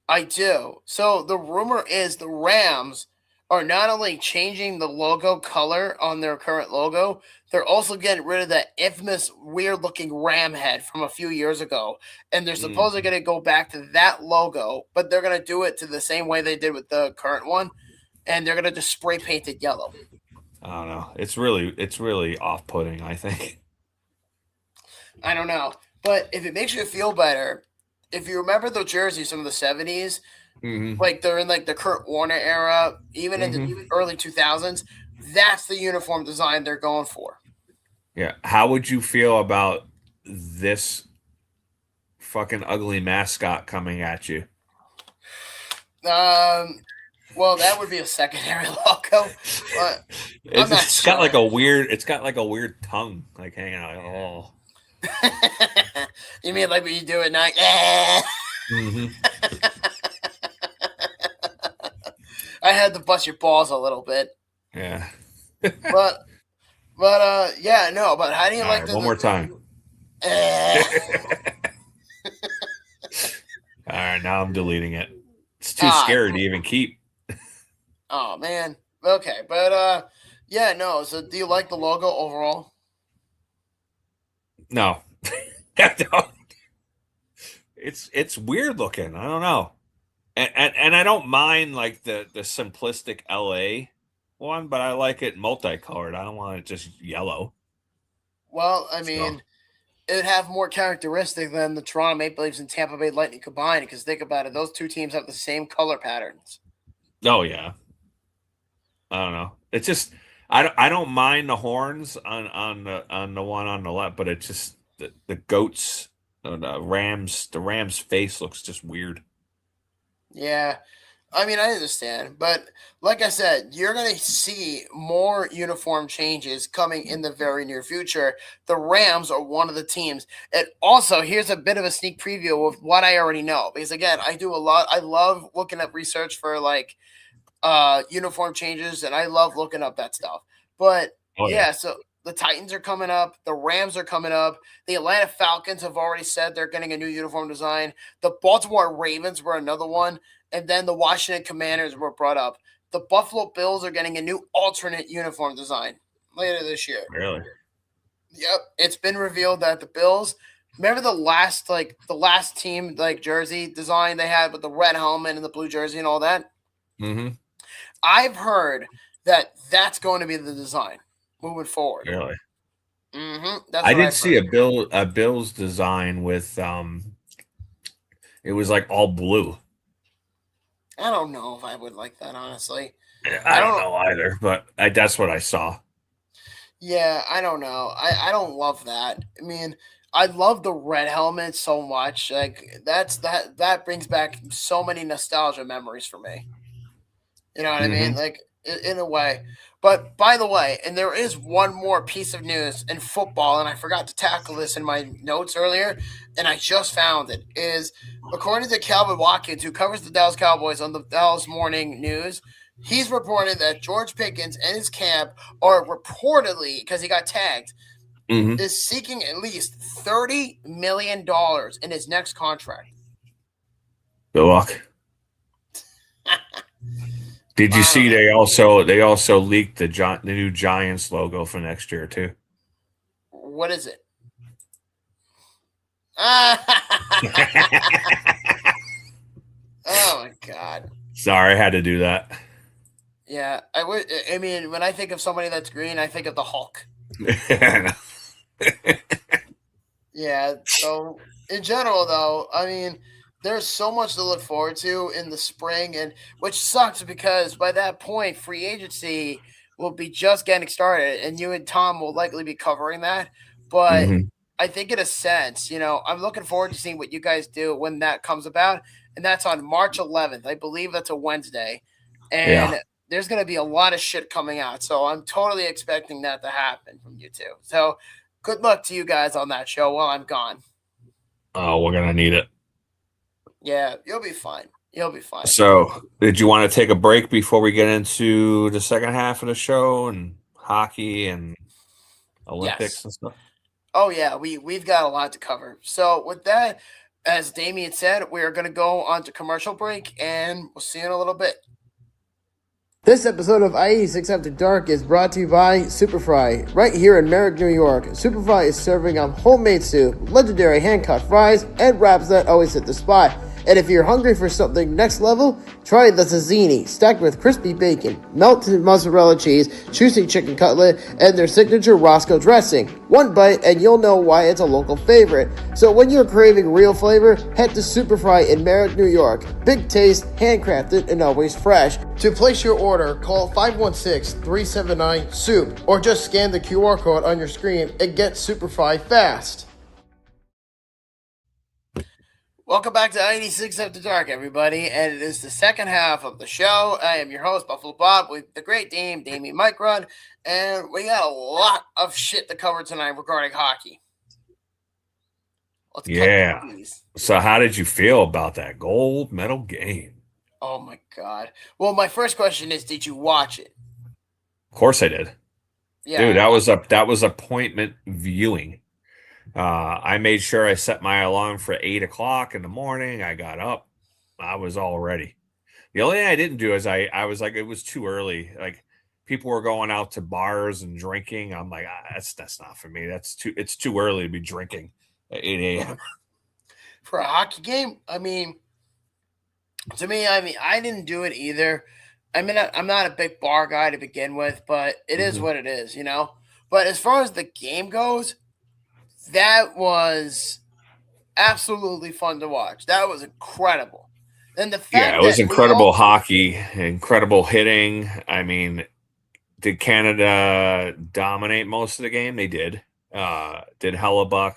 I do. So the rumor is the Rams are not only changing the logo color on their current logo, they're also getting rid of that infamous weird looking ram head from a few years ago. And they're Mm, supposedly going to go back to that logo, but they're going to do it to the same way they did with the current one. And they're going to just spray paint it yellow. I don't know. It's really off-putting, I think. I don't know. But if it makes you feel better, if you remember the jerseys from the 70s, Mm-hmm. like they're in like the Kurt Warner era, even in the early 2000s, that's the uniform design they're going for. Yeah. How would you feel about this fucking ugly mascot coming at you? Well, that would be a secondary logo, but I'm not It's got like sure. it's got like a weird tongue like hanging out. Oh. You mean like what you do at night? Mm-hmm. I had to bust your balls a little bit, Yeah. but yeah, no. But how do you All like right, one more time. Eh. All right, now I'm deleting it. It's too Ah, scary to even keep. oh man. Okay, but yeah, no. So, do you like the logo overall? No. I don't. It's weird looking. I don't know. And I don't mind like the simplistic LA one, but I like it multicolored. I don't want it just yellow. Well, I So, mean, it'd have more characteristic than the Toronto Maple Leafs and Tampa Bay Lightning combined. Because think about it, those two teams have the same color patterns. oh yeah. I don't know. It's just I don't mind the horns on the one on the left, but it's just the goats, the Rams face looks just weird. Yeah, I mean, I understand, but like I said, you're going to see more uniform changes coming in the very near future. The Rams are one of the teams. And also, here's a bit of a sneak preview of what I already know. Because again, I do a lot. I love looking up research for like uniform changes, and I love looking up that stuff. But Oh yeah. yeah, so the Titans are coming up, the Rams are coming up, the Atlanta Falcons have already said they're getting a new uniform design. The Baltimore Ravens were another one, and then the Washington Commanders were brought up. The Buffalo Bills are getting a new alternate uniform design later this year. Really? Yep, it's been revealed that the Bills. Remember the last team like jersey design they had with the red helmet and the blue jersey and all that. Mm-hmm. I've heard that that's going to be the design moving forward. Really? That's I what did I've see heard. a Bills design with it was like all blue. I don't know if I would like that, honestly. I don't know either, but that's what I saw. Yeah, I don't know. I don't love that. I mean, I love the red helmet so much. Like that brings back so many nostalgia memories for me. You know what I mean? Mm-hmm. Like in a way. But by the way, and there is one more piece of news in football, and I forgot to tackle this in my notes earlier, and I just found it. Is according to Calvin Watkins, who covers the Dallas Cowboys on the Dallas Morning News, he's reported that George Pickens and his camp are reportedly, because he got tagged, Mm-hmm. is seeking at least $30 million in his next contract. Good luck. Did you see they also leaked the new Giants logo for next year too? What is it? Oh my god. Sorry, I had to do that. Yeah, I would. I mean, when I think of somebody that's green, I think of the Hulk. Yeah. So in general, though, I mean, there's so much to look forward to in the spring, and which sucks because by that point, free agency will be just getting started, and you and Tom will likely be covering that. But Mm-hmm. I think in a sense, I'm looking forward to seeing what you guys do when that comes about, and that's on March 11th. I believe that's a Wednesday, and Yeah. there's going to be a lot of shit coming out. So I'm totally expecting that to happen from you two. So good luck to you guys on that show while I'm gone. Oh, we're gonna need it. Yeah, you'll be fine. You'll be fine. So, did you want to take a break before we get into the second half of the show and hockey and Olympics Yes. and stuff? Oh yeah, we've got a lot to cover. So with that, as Damien said, we are going to go on to commercial break, and we'll see you in a little bit. This episode of I-86 After Dark is brought to you by Superfry, right here in Merrick, New York. Superfry is serving up homemade soup, legendary hand-cut fries, and wraps that always hit the spot. And if you're hungry for something next level, try the Zazzini, stacked with crispy bacon, melted mozzarella cheese, juicy chicken cutlet, and their signature Roscoe dressing. One bite and you'll know why it's a local favorite. So when you're craving real flavor, head to Superfry in Merrick, New York. Big taste, handcrafted, and always fresh. To place your order, call 516-379-SOUP or just scan the QR code on your screen and get Superfry fast. Welcome back to 86 After Dark, everybody, and it is the second half of the show. I am your host, Buffalo Bob, with the great Damien Mike Run, and we got a lot of shit to cover tonight regarding hockey. Let's cut these. So how did you feel about that gold medal game? Oh, my God. Well, my first question is, did you watch it? Of course I did. Yeah, dude, that was appointment viewing. I made sure I set my alarm for 8 o'clock in the morning. I got up. I was all ready. The only thing I didn't do is I was like, it was too early. Like people were going out to bars and drinking. I'm like, that's not for me. It's too early to be drinking at 8 a.m. For a hockey game? I mean, to me, I didn't do it either. I mean, I'm not a big bar guy to begin with, but it is what it is, you know? But as far as the game goes, that was absolutely fun to watch. That was incredible. And the fact it was incredible hockey, incredible hitting. I mean, did Canada dominate most of the game? They did. Did Hellebuck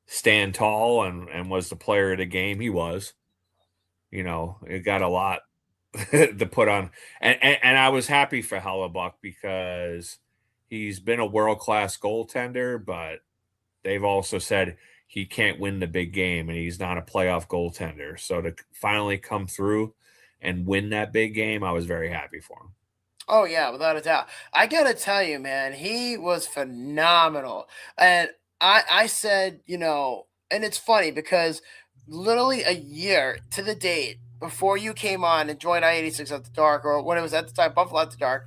stand tall and was the player of the game? He was. You know, it got a lot to put on. And I was happy for Hellebuck because he's been a world-class goaltender, but they've also said he can't win the big game and he's not a playoff goaltender. So to finally come through and win that big game, I was very happy for him. Oh, yeah, without a doubt. I got to tell you, man, he was phenomenal. And I said, you know, and it's funny because literally a year to the date before you came on and joined I-86 After Dark, or when it was at the time Buffalo After Dark,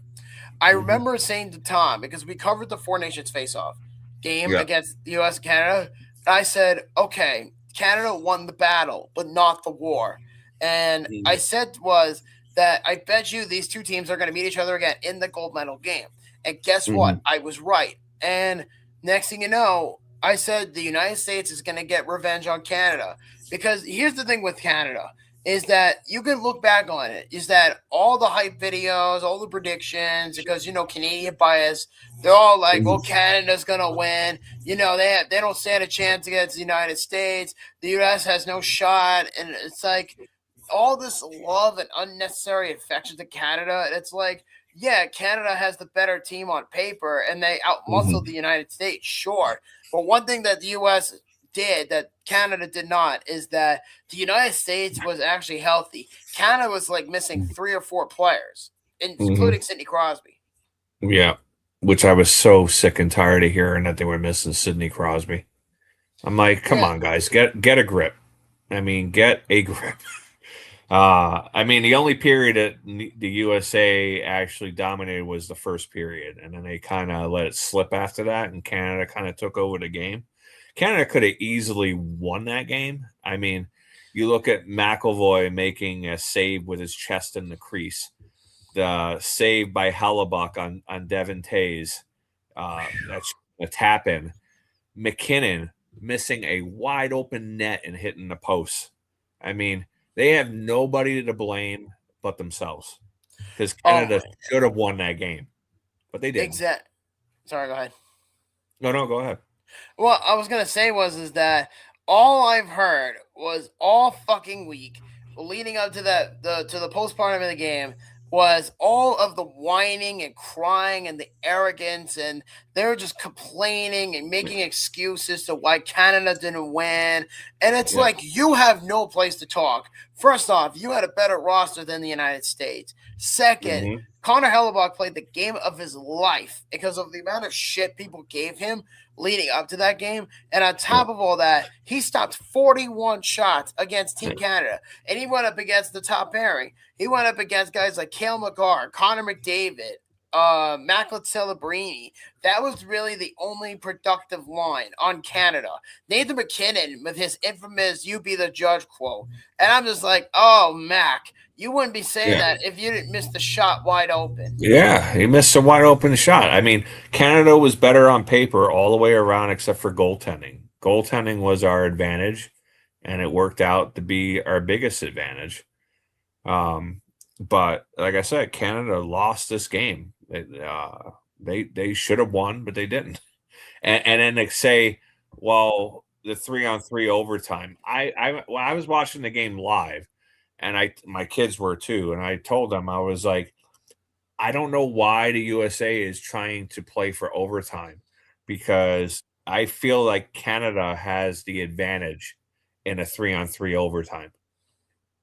I remember saying to Tom, because we covered the Four Nations face-off game against the U.S. and Canada, I said, okay, Canada won the battle, but not the war. And I said was that I bet you these two teams are going to meet each other again in the gold medal game. And guess what? I was right. And next thing you know, I said the United States is going to get revenge on Canada. Because here's the thing with Canada is that you can look back on it, is that all the hype videos, all the predictions, because, you know, Canadian bias, they're all like, well, Canada's going to win. You know, they don't stand a chance against the United States. The U.S. has no shot. And it's like all this love and unnecessary affection to Canada. And it's like, yeah, Canada has the better team on paper and they outmuscled the United States, sure. But one thing that the U.S. did that Canada did not is that the United States was actually healthy. Canada was like missing 3 or 4 players, including Sidney Crosby. Yeah, which I was so sick and tired of hearing that they were missing Sidney Crosby. I'm like, come on, guys, get a grip. I mean, get a grip. I mean, the only period that the USA actually dominated was the first period, and then they kind of let it slip after that, and Canada kind of took over the game. Canada could have easily won that game. I mean, you look at McAvoy making a save with his chest in the crease. The save by Hellebuck on Devin Tays. That's a tap in. McKinnon missing a wide open net and hitting the post. I mean, they have nobody to blame but themselves. Because Canada should have won that game. But they didn't. Exactly. Sorry, go ahead. No, go ahead. What I was gonna say is that all I've heard was all fucking week leading up to the postpartum of the game was all of the whining and crying and the arrogance, and they were just complaining and making excuses to why Canada didn't win. And it's like, you have no place to talk. First off, you had a better roster than the United States. Second, Connor Hellebuck played the game of his life because of the amount of shit people gave him leading up to that game. And on top of all that, he stopped 41 shots against Team Canada. And he went up against the top pairing. He went up against guys like Cale Makar, Connor McDavid, Macklin Celebrini. That was really the only productive line on Canada. Nathan McKinnon with his infamous "You be the judge" quote. And I'm just like, oh, Mac, you wouldn't be saying that if you didn't miss the shot wide open. Yeah, he missed a wide open shot. I mean, Canada was better on paper all the way around except for goaltending. Goaltending was our advantage, and it worked out to be our biggest advantage. But like I said, Canada lost this game. They should have won, but they didn't. And then they say, well, the 3-on-3 overtime. When I was watching the game live, and my kids were too, and I told them, I was like, I don't know why the USA is trying to play for overtime, because I feel like Canada has the advantage in a 3-on-3 overtime.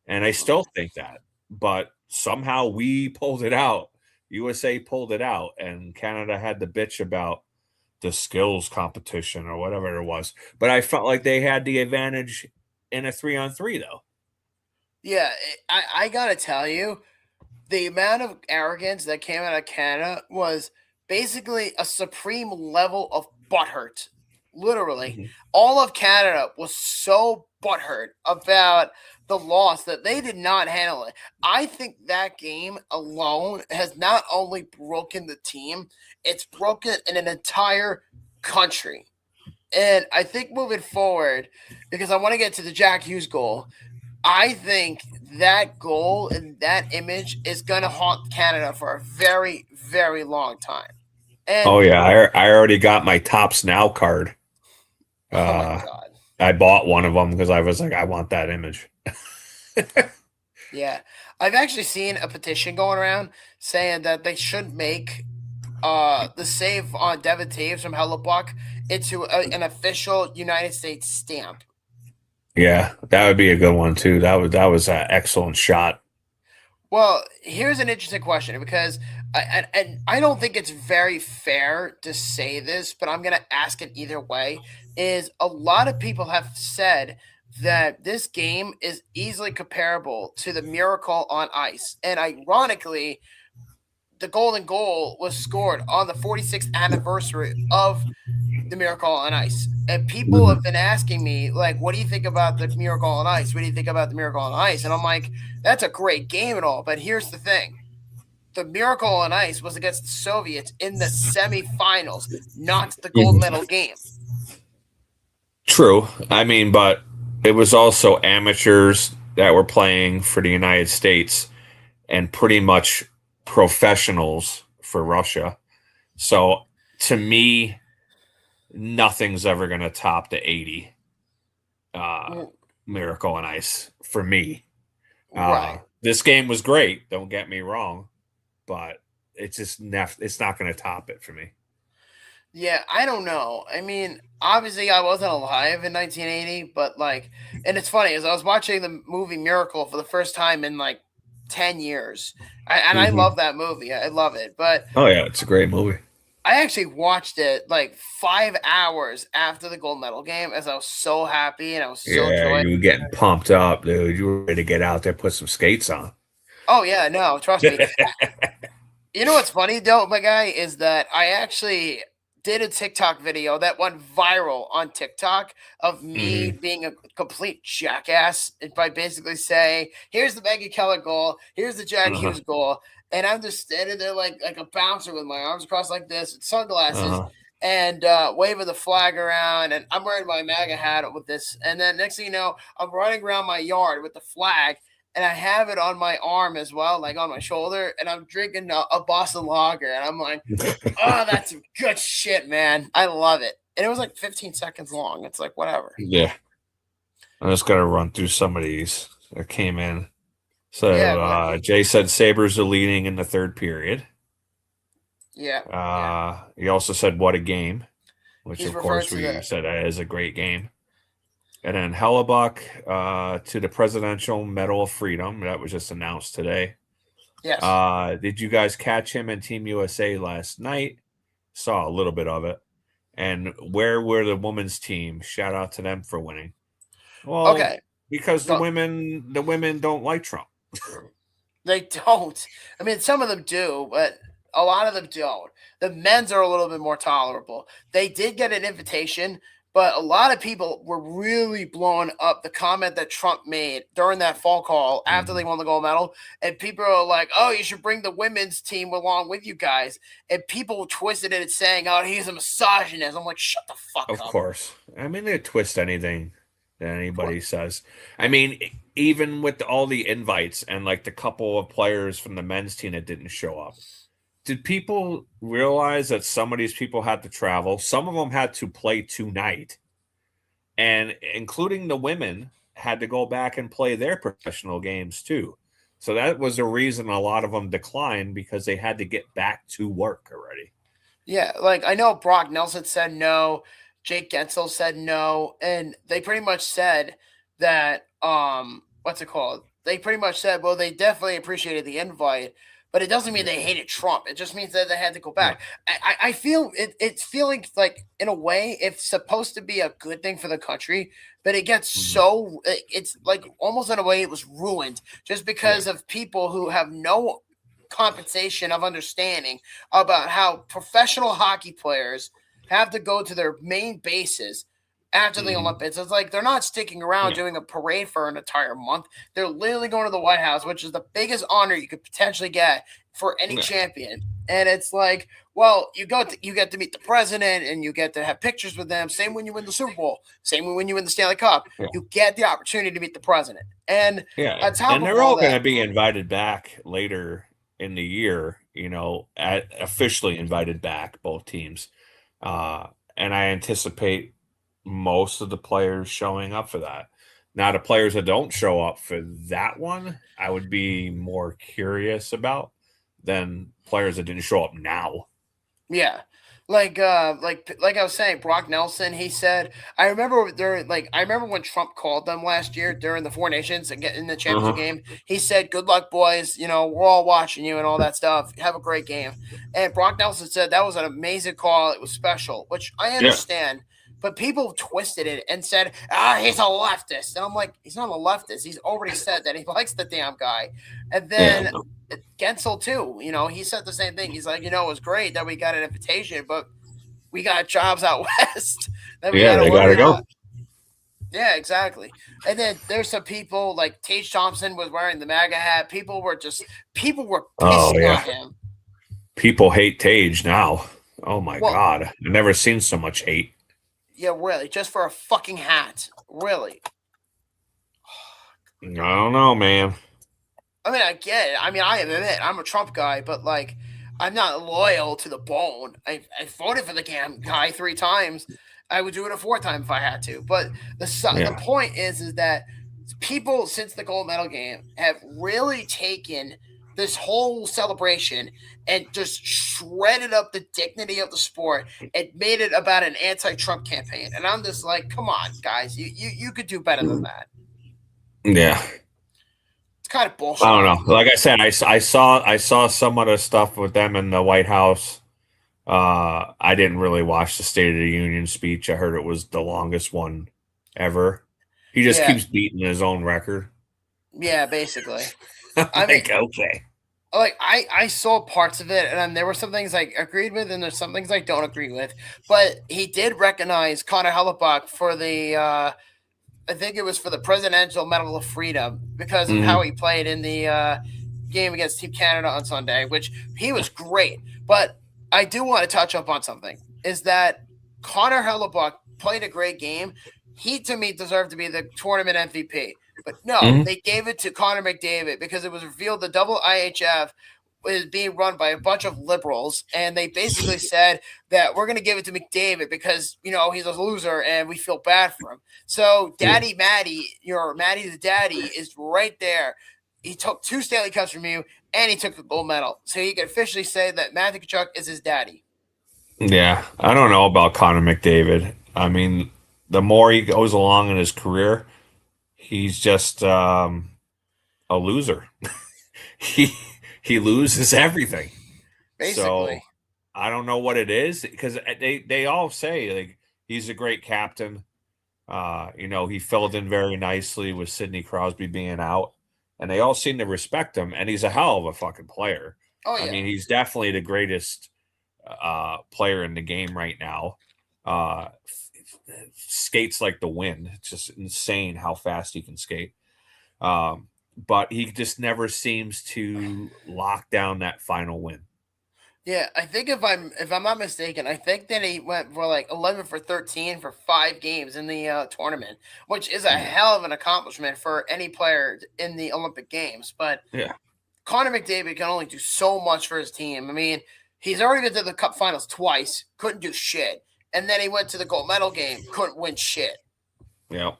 And I still think that, but somehow we pulled it out. USA pulled it out, and Canada had the bitch about the skills competition or whatever it was. But I felt like they had the advantage in a 3-on-3 though. Yeah, I gotta tell you, the amount of arrogance that came out of Canada was basically a supreme level of butthurt. Literally, all of Canada was so butthurt about the loss that they did not handle it. I think that game alone has not only broken the team, it's broken in an entire country. And I think moving forward, because I want to get to the Jack Hughes goal, I think that goal and that image is going to haunt Canada for a very, very long time. And oh yeah, I already got my Tops Now card. Oh my God. I bought one of them because I was like, I want that image. Yeah. I've actually seen a petition going around saying that they should make the save on Devin Taves from Hellebuck into an official United States stamp. Yeah, that would be a good one too. That was an excellent shot. Well, here's an interesting question, because I don't think it's very fair to say this, but I'm going to ask it either way. Is a lot of people have said that this game is easily comparable to the Miracle on Ice. And ironically, the golden goal was scored on the 46th anniversary of the Miracle on Ice. And people have been asking me, like, what do you think about the Miracle on Ice? What do you think about the Miracle on Ice? And I'm like, that's a great game and all, but here's the thing. The Miracle on Ice was against the Soviets in the semifinals, not the gold medal game. True. I mean, but it was also amateurs that were playing for the United States and pretty much professionals for Russia. So to me, nothing's ever going to top the 80 Miracle on Ice for me. Right. This game was great, don't get me wrong, but it's just it's not going to top it for me. Yeah, I don't know. I mean, obviously I wasn't alive in 1980, but like, and it's funny, as I was watching the movie Miracle for the first time in like 10 years. I love that movie. I love it. But oh yeah, it's a great movie. I actually watched it like 5 hours after the gold medal game, as I was so happy and I was so joyous. You were getting pumped up, dude. You were ready to get out there, put some skates on. Oh yeah, no, trust me. You know what's funny though, my guy, is that I actually did a TikTok video that went viral on TikTok of me being a complete jackass by basically saying, here's the Maggie Keller goal, here's the Jack Hughes goal, and I'm just standing there like a bouncer with my arms crossed like this, with sunglasses, and waving the flag around, and I'm wearing my MAGA hat with this, and then next thing you know, I'm running around my yard with the flag, and I have it on my arm as well, like on my shoulder, and I'm drinking a Boston Lager, and I'm like, oh, that's some good shit, man. I love it. And it was like 15 seconds long. It's like, whatever. Yeah. I'm just going to run through some of these that came in. So but Jay said Sabres are leading in the third period. yeah. He also said, "What a game," which He's of referred course to we the said that is a great game. And then Hellebuck to the Presidential Medal of Freedom that was just announced today. yes. Did you guys catch him in Team USA last night? Saw a little bit of it. And where were the women's team? Shout out to them for winning. Well, Okay. because Go. the women don't like Trump. They don't. I mean, some of them do, but a lot of them don't. The men's are a little bit more tolerable. They did get an invitation, but a lot of people were really blowing up the comment that Trump made during that fall call after they won the gold medal. And people are like, oh, you should bring the women's team along with you guys. And people twisted it saying, oh, he's a misogynist. I'm like, shut the fuck Of up. course. I mean, they twist anything that anybody says. I mean, even with all the invites and like the couple of players from the men's team that didn't show up, did people realize that some of these people had to travel? Some of them had to play tonight, and including the women had to go back and play their professional games too. So that was the reason a lot of them declined because they had to get back to work already. Yeah, like I know Brock Nelson said no, Jake Gensel said no, and they pretty much said that what's it called? They pretty much said, well, they definitely appreciated the invite, but it doesn't mean they hated Trump. It just means that they had to go Yeah. back. I feel it's feeling like in a way it's supposed to be a good thing for the country, but it gets so it's like almost in a way it was ruined just because of people who have no compensation of understanding about how professional hockey players have to go to their main bases after the Olympics. It's like they're not sticking around doing a parade for an entire month. They're literally going to the White House, which is the biggest honor you could potentially get for any champion. And it's like, well, you get to meet the president and you get to have pictures with them. Same when you win the Super Bowl. Same when you win the Stanley Cup. Yeah. You get the opportunity to meet the president. And on top and of they're all all going to that, be invited back later in the year. Officially invited back, both teams, and I anticipate most of the players showing up for that. Now, the players that don't show up for that one, I would be more curious about than players that didn't show up now. yeah. Like I was saying, Brock Nelson, he said, I remember when Trump called them last year during the Four Nations and getting the championship game. He said, good luck, boys. We're all watching you and all that stuff. Have a great game. And Brock Nelson said that was an amazing call. It was special, which I understand. But people twisted it and said, he's a leftist. And I'm like, he's not a leftist. He's already said that he likes the damn guy. And then Gensel, too, he said the same thing. He's like, it was great that we got an invitation, but we got jobs out west that we got to worry about. Yeah, exactly. And then there's some people like Tage Thompson was wearing the MAGA hat. People were pissing on him. People hate Tage now. Oh, my God. I've never seen so much hate. Yeah, really. Just for a fucking hat. Really. I don't know, man. I mean, I get it. I mean, I admit I'm a Trump guy, but like, I'm not loyal to the bone. I voted for the damn guy 3 times. I would do it a 4th time if I had to. But the point is that people since the gold medal game have really taken this whole celebration and just shredded up the dignity of the sport and made it about an anti-Trump campaign. And I'm just like, come on, guys, you could do better than that. Yeah. Kind of bullshit. I don't know. Like I said, I saw some of the stuff with them in the White House. I didn't really watch the State of the Union speech. I heard it was the longest one ever. He just keeps beating his own record. Yeah, basically. Okay. Like I saw parts of it, and there were some things I agreed with, and there's some things I don't agree with. But he did recognize Connor Hellebuck for the. I think it was for the Presidential Medal of Freedom because of how he played in the game against Team Canada on Sunday, which he was great. But I do want to touch up on something, is that Connor Hellebuck played a great game. He, to me, deserved to be the tournament MVP. But no, they gave it to Connor McDavid because it was revealed the double IHF is being run by a bunch of liberals, and they basically said that we're going to give it to McDavid because, he's a loser and we feel bad for him. So Daddy Matty, Matty the daddy, is right there he took 2 Stanley Cups from you, and he took the gold medal. So he can officially say that Matthew Tkachuk is his daddy. Yeah, I don't know about Connor McDavid. I mean, the more he goes along in his career, he's just a loser. he he loses everything. So Basically. I don't know what it is because they all say like he's a great captain. He filled in very nicely with Sidney Crosby being out, and they all seem to respect him. And he's a hell of a fucking player. Oh, I yeah. mean, he's definitely the greatest player in the game right now. Uh, Skates like the wind. It's just insane how fast he can skate. But he just never seems to lock down that final win. Yeah, I think if I'm not mistaken, I think that he went for like 11 for 13 for 5 games in the tournament, which is a Yeah. hell of an accomplishment for any player in the Olympic Games. But Yeah. Connor McDavid can only do so much for his team. I mean, he's already been to the Cup Finals twice, couldn't do shit, and then he went to the gold medal game, couldn't win shit. Yeah.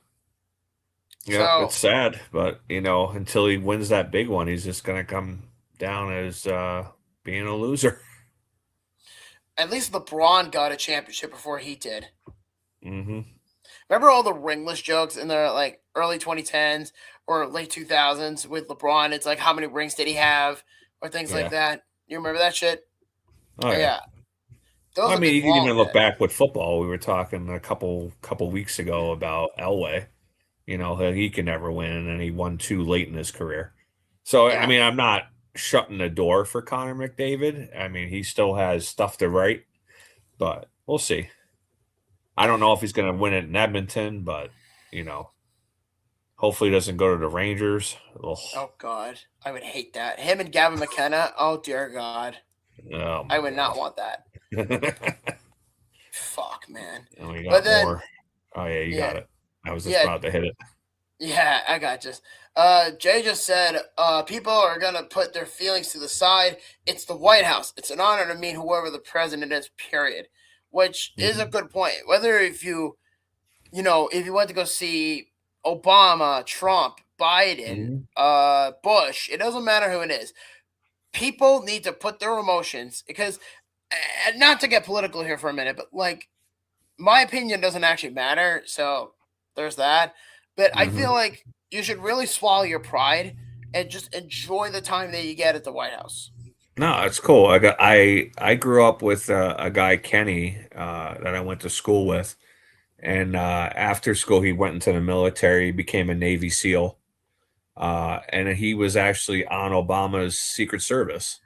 Yeah, So it's sad, but until he wins that big one, he's just gonna come down as being a loser. at least LeBron got a championship before he did. Mm-hmm. Remember all the ringless jokes in the like early 2010s or late 2000s with LeBron? It's like how many rings did he have or things like Yeah. that. You remember that shit? Oh yeah. Yeah. Those I are mean, the you can even long look days. back with football. We were talking a couple weeks ago about Elway. That he can never win, and he won 2 late in his career. So I Yeah. mean, I'm not shutting the door for Connor McDavid. I mean, he still has stuff to write, but we'll see. I don't know if he's going to win it in Edmonton, but hopefully he doesn't go to the Rangers. Ugh. Oh God, I would hate that. Him and Gavin McKenna. Oh dear God, Oh I my would not God. want that. Fuck, man. And we But got then, more. Oh yeah, you yeah, got it. I was just yeah, about to hit it. yeah. I got you. Jay just said, people are gonna put their feelings to the side. It's the White House. It's an honor to meet whoever the president is. Period. Which is a Mm-hmm. good point. Whether if you went to go see Obama, Trump, Biden, Mm-hmm. Bush, it doesn't matter who it is. People need to put their emotions because, and not to get political here for a minute, but like my opinion doesn't actually matter. So there's that. But I Mm-hmm. feel like you should really swallow your pride and just enjoy the time that you get at the White House. No, it's cool. I grew up with a guy Kenny that I went to school with, and after school he went into the military, became a Navy SEAL, and he was actually on Obama's Secret Service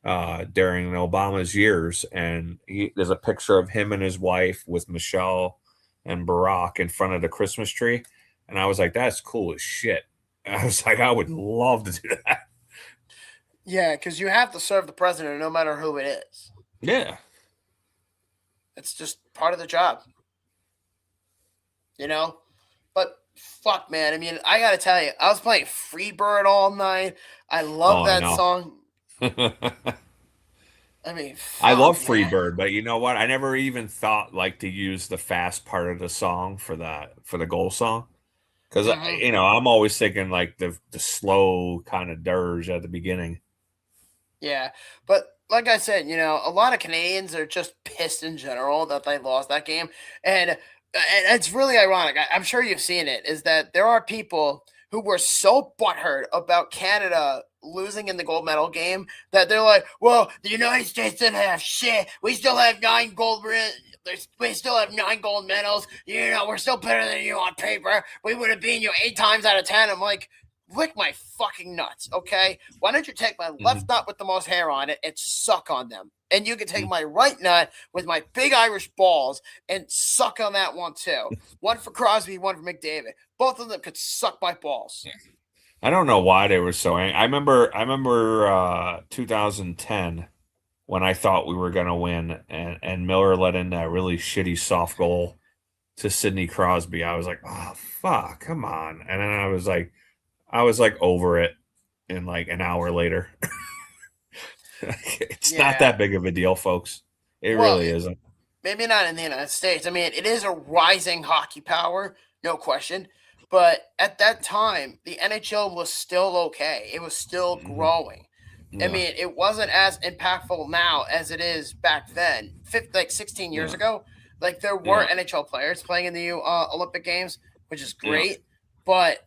during Obama's years. And there's a picture of him and his wife with Michelle and Barack in front of the Christmas tree, and I was like, that's cool as shit. I was like, I would love to do that. Yeah, because you have to serve the president no matter who it is. Yeah. It's just part of the job. But fuck, man. I mean, I gotta tell you, I was playing Freebird all night. I Oh, love I that know. song. I mean, I love fuck, man. Freebird, but you know what? I never even thought like to use the fast part of the song for the goal song because Hmm. I'm always thinking like the slow kind of dirge at the beginning. Yeah, but like I said, a lot of Canadians are just pissed in general that they lost that game, and it's really ironic. I'm sure you've seen it. Is that there are people who were so butthurt about Canada losing in the gold medal game that they're like, "Well, the United States didn't have shit. We still have 9 gold. We still have 9 gold medals. We're still better than you on paper. We would have beaten you 8 times out of 10." I'm like, lick my fucking nuts, okay? Why don't you take my left Mhm. nut with the most hair on it and suck on them? And you can take my right nut with my big Irish balls and suck on that one too. One for Crosby, one for McDavid. Both of them could suck my balls. I don't know why they were so angry. I remember 2010 when I thought we were gonna win, and Miller let in that really shitty soft goal to Sidney Crosby. I was like, oh fuck, come on. And then I was like over it in like an hour later. It's not Yeah. that big of a deal, folks. It Well, really isn't. maybe not in the United States. I mean, it is a rising hockey power, no question. But at that time, the NHL was still okay. It was still Mhm. growing. I Yeah. mean, it wasn't as impactful now as it is back then. 16 years Yeah. ago, like there were Yeah. NHL players playing in the Olympic Games, which is Yeah. great. But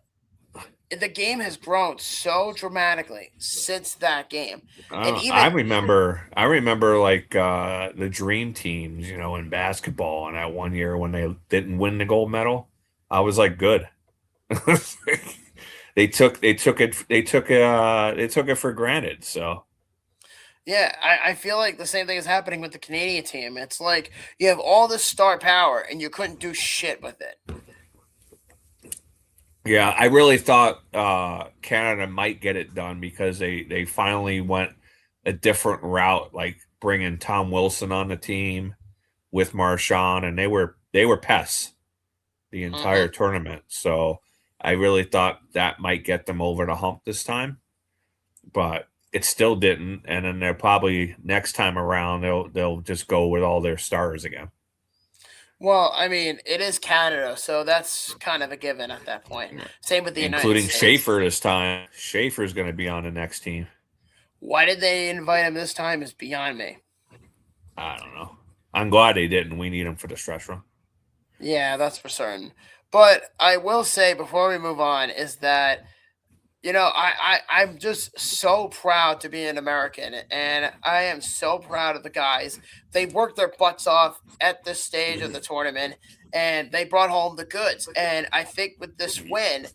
the game has grown so dramatically since that game, and I even remember. I remember like the dream teams, in basketball, and that one year when they didn't win the gold medal, I was like, good. They took it for granted. So yeah, I feel like the same thing is happening with the Canadian team. It's like you have all this star power and you couldn't do shit with it. yeah, I really thought Canada might get it done because they finally went a different route, like bringing Tom Wilson on the team with Marchand, and they were pests the Hmm. entire tournament. So I really thought that might get them over the hump this time, but it still didn't. And then they're probably next time around they'll just go with all their stars again, Well, I mean, it is Canada, so that's kind of a given at that point. Same with the United including States. Schaefer this time. Schaefer's going to be on the next team. Why did they invite him this time is beyond me. I don't know. I'm glad they didn't. We need him for the stretch run. Yeah, that's for certain. But I will say before we move on is that I'm just so proud to be an American, and I am so proud of the guys. They worked their butts off at this stage of the tournament, and they brought home the goods. And I think with this win,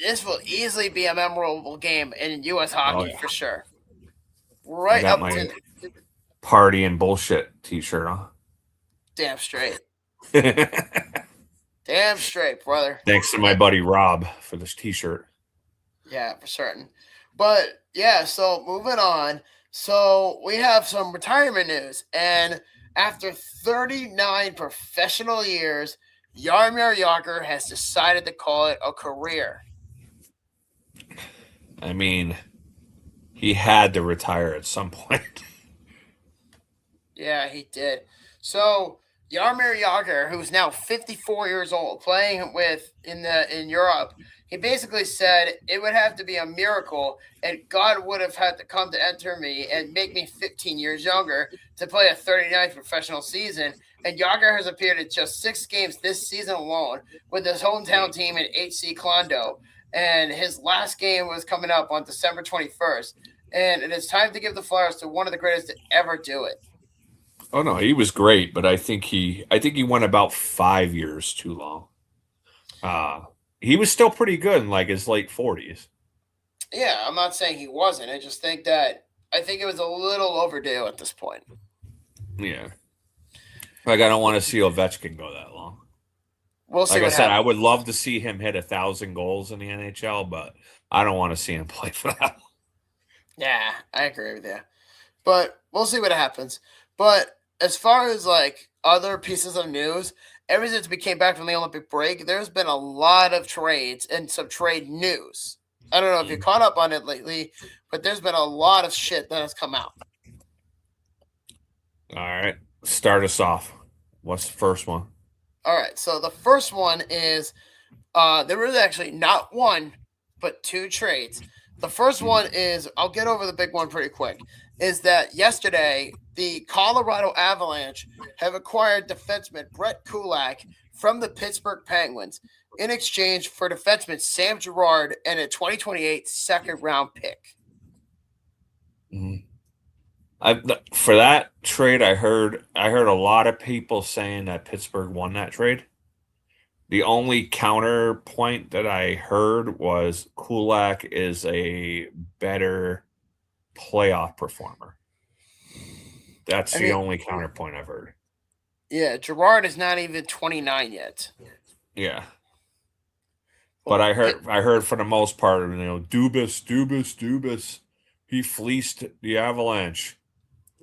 this will easily be a memorable game in U.S. Oh hockey yeah, for sure. I Right got up my to party and bullshit T-shirt on. damn straight, Thanks damn straight, brother. to my buddy Rob for this T-shirt. Yeah, for certain. But yeah, so moving on. So we have some retirement news. And after 39 professional years, Yarmir Yager has decided to call it a career. I mean, he had to retire at some point. Yeah, he did. So Yarmir Yager, who's now 54 years old, playing with in Europe, he basically said it would have to be a miracle, and God would have had to come to enter me and make me 15 years younger to play a 39th professional season. And Yager has appeared in just 6 games this season alone with his hometown team in HC Klondo, and his last game was coming up on December 21st. And it is time to give the flowers to one of the greatest to ever do it. Oh no, he was great, but I think he went about 5 years too long. Uh he was still pretty good in like his late 40s. Yeah, I'm not saying he wasn't. I think it was a little overdue at this point. Yeah. Like I don't want to see Ovechkin go that long. We'll see Like I what said, I happens. would love to see him hit 1,000 goals in the NHL, but I don't want to see him play for that. Yeah, I agree with you. But we'll see what happens. But as far as like other pieces of news, ever since we came back from the Olympic break, there's been a lot of trades and some trade news. I don't know if you caught up on it lately, but there's been a lot of shit that has come out. All right. Start us off. What's the first one? All right, so the first one is there was actually not one, but 2 trades. The first one is I'll get over the big one pretty quick. Is that yesterday the Colorado Avalanche have acquired defenseman Brett Kulak from the Pittsburgh Penguins in exchange for defenseman Sam Girard and a 2028 second round pick. Mhm. For that trade, I heard a lot of people saying that Pittsburgh won that trade. The only counterpoint that I heard was Kulak is a better playoff performer. That's I the mean, only counterpoint I've heard. yeah, Girard is not even 29 yet. Yeah. But Well, I heard for the most part, Dubas, he fleeced the Avalanche.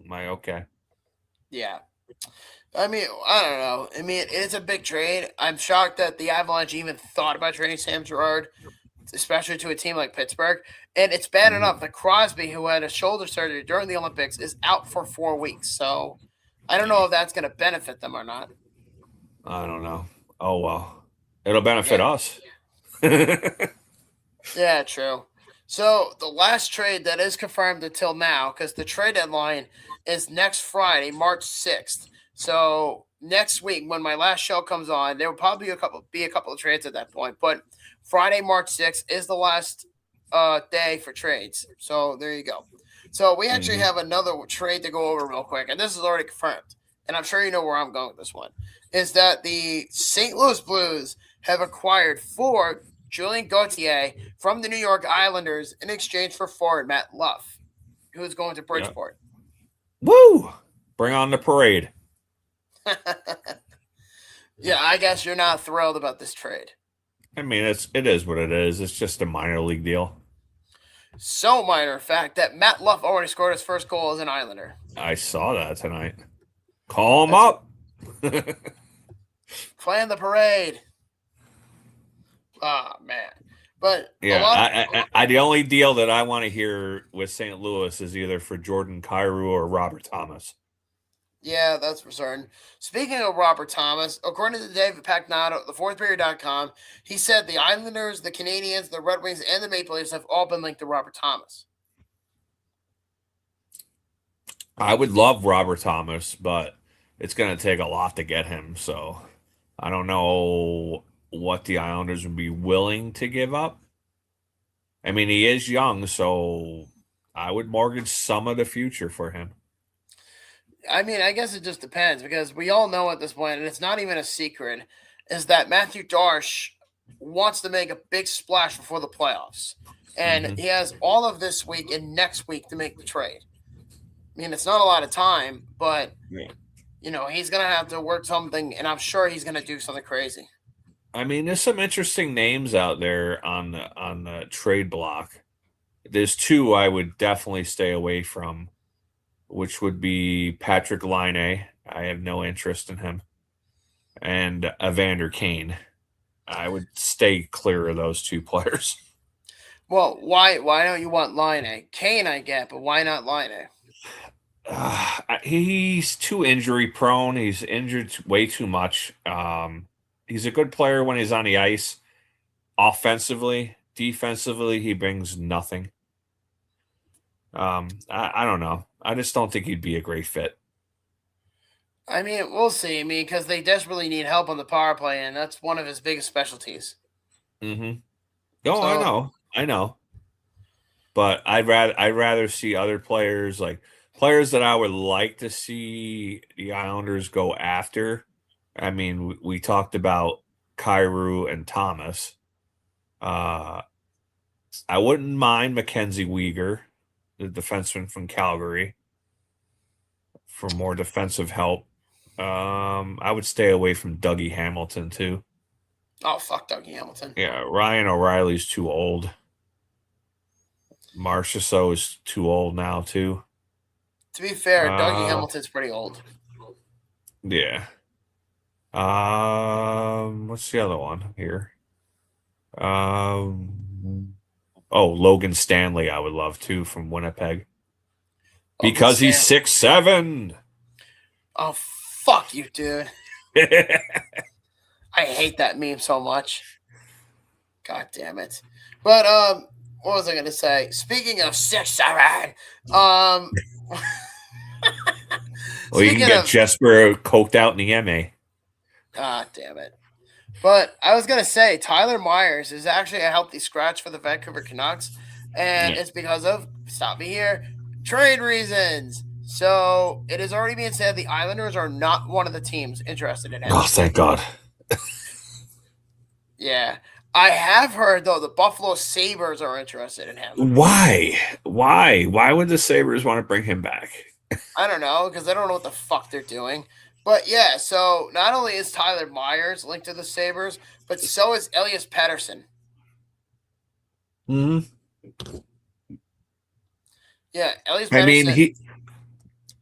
I'm like, okay. yeah. I mean, I don't know. I mean, it's a big trade. I'm shocked that the Avalanche even thought about trading Sam Girard, especially to a team like Pittsburgh. And it's bad enough that Crosby, who had a shoulder surgery during the Olympics, is out for 4 weeks. So I don't know if that's going to benefit them or not. I don't know. Oh well. It'll benefit us. Yeah, true. So the last trade that is confirmed until now, because the trade deadline is next Friday, March 6th. So next week, when my last show comes on, there will probably be a couple of trades at that point. But Friday, March 6th is the last day for trades. So there you go. So we actually have another trade to go over real quick, and this is already confirmed. And I'm sure you know where I'm going with this one. Is that the St. Louis Blues have acquired 4 Julian Gauthier from the New York Islanders in exchange for forward Matt Luff, who is going to Bridgeport. Yep. Woo! Bring on the parade. Yeah, I guess you're not thrilled about this trade. I mean, it is what it is. It's just a minor league deal. So minor, in fact, that Matt Luff already scored his first goal as an Islander. I saw that tonight. Call him up. Plan the parade. Oh, man. But yeah, the only deal that I want to hear with St. Louis is either for Jordan Kyrou or Robert Thomas. Yeah, that's for certain. Speaking of Robert Thomas, according to David Pagnato, thefourthperiod.com, he said the Islanders, the Canadiens, the Red Wings, and the Maple Leafs have all been linked to Robert Thomas. I would love Robert Thomas, but it's going to take a lot to get him. So I don't know what the Islanders would be willing to give up. I mean, he is young, so I would mortgage some of the future for him. I mean, I guess it just depends because we all know at this point, and it's not even a secret, is that Matthew Darsh wants to make a big splash before the playoffs. And he has all of this week and next week to make the trade. I mean, it's not a lot of time, but, you know, he's going to have to work something, and I'm sure he's going to do something crazy. I mean, there's some interesting names out there on the trade block. There's 2 I would definitely stay away from, which would be Patrick Laine. I have no interest in him. And Evander Kane. I would stay clear of those 2 players. Well, why don't you want Laine? Kane I get, but why not Laine? He's too injury prone. He's injured way too much. He's a good player when he's on the ice. Offensively, defensively, he brings nothing. I don't know. I just don't think he'd be a great fit. I mean, we'll see. I mean, because they desperately need help on the power play, and that's one of his biggest specialties. Oh, so, I know. But I'd rather see other players, like players that I would like to see the Islanders go after. I mean, we talked about Kyrou and Thomas. I wouldn't mind Mackenzie Weegar, the defenseman from Calgary, for more defensive help. I would stay away from Dougie Hamilton too. Oh, fuck Dougie Hamilton. Yeah, Ryan O'Reilly's too old. Marchessault is too old now too. To be fair, Dougie Hamilton's pretty old. Yeah. What's the other one here? Logan Stanley I would love too from Winnipeg. Because he's 6'7". Oh, fuck you, dude. I hate that meme so much. God damn it. But what was I gonna say? Speaking of 6'7", well, you can get Jesper coked out in the MA. God damn it. But I was going to say, Tyler Myers is actually a healthy scratch for the Vancouver Canucks. And it's because of, stop me here, trade reasons. So it is already being said the Islanders are not one of the teams interested in him. Oh, thank God. Yeah. I have heard, though, the Buffalo Sabres are interested in him. Why? Why would the Sabres want to bring him back? I don't know, because they don't know what the fuck they're doing. But yeah, so not only is Tyler Myers linked to the Sabres, but so is Elias Pettersson. Yeah, Elias Pettersson. I mean,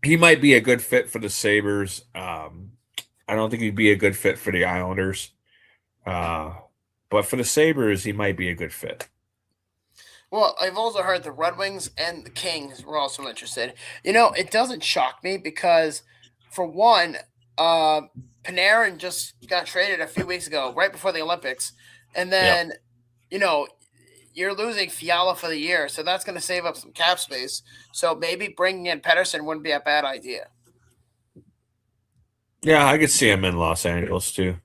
he might be a good fit for the Sabres. I don't think he'd be a good fit for the Islanders. But for the Sabres, he might be a good fit. Well, I've also heard the Red Wings and the Kings were also interested. You know, it doesn't shock me because, for one, Um, Panarin just got traded a few weeks ago, right before the Olympics, and Yep. then you know you're losing Fiala for the year, so that's going to save up some cap space. So maybe bringing in Pedersen wouldn't be a bad idea. Yeah, I could see him in Los Angeles too.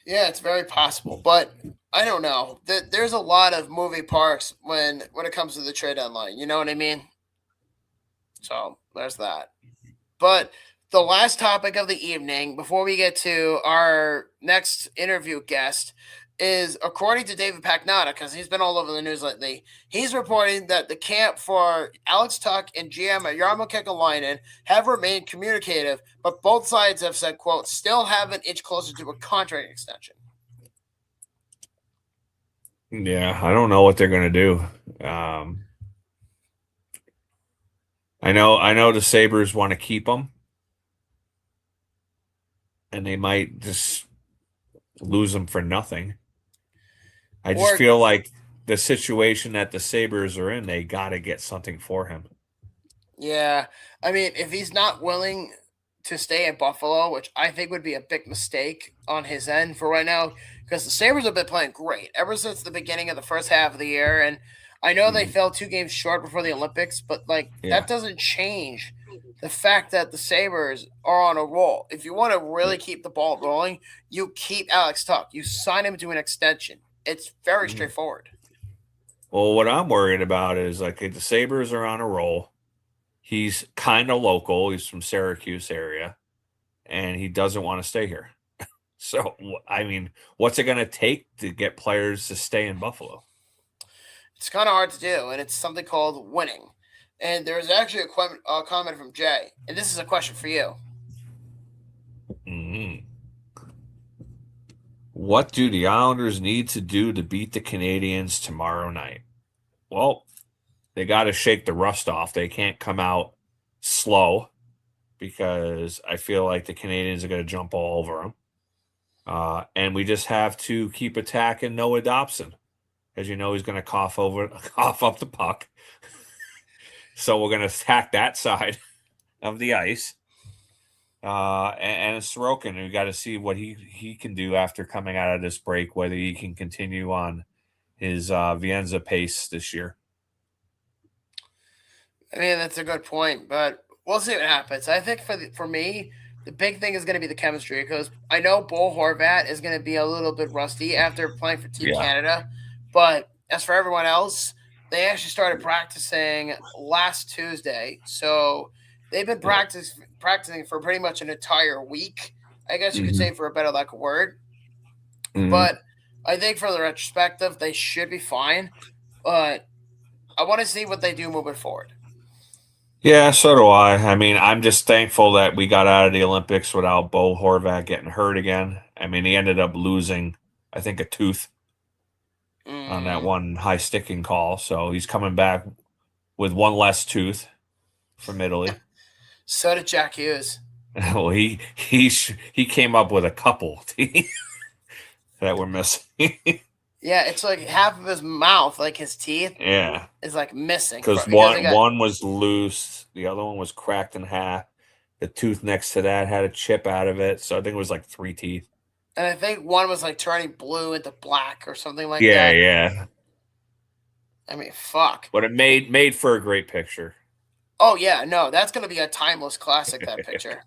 Yeah, it's very possible, but I don't know. There's a lot of moving parts when it comes to the trade deadline. You know what I mean? So there's that. But the last topic of the evening, before we get to our next interview guest, is according to David Pagnotta, because he's been all over the news lately, he's reporting that the camp for Alex Tuck and GM Jarmo Kekalainen have remained communicative, but both sides have said, quote, still have an inch closer to a contract extension. Yeah, I don't know what they're gonna do. Um, I know the Sabres want to keep him, and they might just lose him for nothing. I just Or feel like the situation that the Sabres are in, they got to get something for him. Yeah, I mean, if he's not willing to stay at Buffalo, which I think would be a big mistake on his end for right now, because the Sabres have been playing great ever since the beginning of the first half of the year, and I know they Mhm. fell 2 games short before the Olympics, but like that Yeah, doesn't change the fact that the Sabres are on a roll. If you want to yeah. really keep the ball rolling, you keep Alex Tuck. You sign him to an extension. It's very Mhm. straightforward. Well, what I'm worried about is like the Sabres are on a roll. He's kind of local. He's from Syracuse area, and he doesn't want to stay here. So, I mean, what's it going to take to get players to stay in Buffalo? It's kind of hard to do, and it's something called winning. And there's actually a comment from Jay, and this is a question for you. Mhm. What do the Islanders need to do to beat the Canadians tomorrow night? Well, they got to shake the rust off. They can't come out slow because I feel like the Canadians are going to jump all over them. And we just have to keep attacking Noah Dobson, as you know he's going to cough up the puck. So we're going to attack that side of the ice. And Sorokin, we got to see what he can do after coming out of this break, whether he can continue on his Vienza pace this year. I mean, that's a good point, but we'll see what happens. I think for me, the big thing is going to be the chemistry because I know Bo Horvat is going to be a little bit rusty after playing for Team Yeah. Canada, but as for everyone else, they actually started practicing last Tuesday, so they've been Yeah. practicing for pretty much an entire week. I guess you could Mm-hmm. say, for a better lack of word. Mm-hmm. But I think for the retrospective, they should be fine. But I want to see what they do moving forward. Yeah, so do I. I mean, I'm just thankful that we got out of the Olympics without Bo Horvat getting hurt again. I mean, he ended up losing, I think, a tooth on that Mm, one high sticking call. So he's coming back with one less tooth from Italy. so did Jack Hughes. Well, he came up with a couple teeth that were missing. Yeah, it's like half of his mouth, like his teeth, Yeah, is like missing because because they one got. one was loose, the other one was cracked in half. The tooth next to that had a chip out of it, so I think it was like three teeth. And I think one was like turning blue into black or something like Yeah, that. yeah. I mean, fuck. But it made for a great picture. Oh yeah, no, that's gonna be a timeless classic. That picture.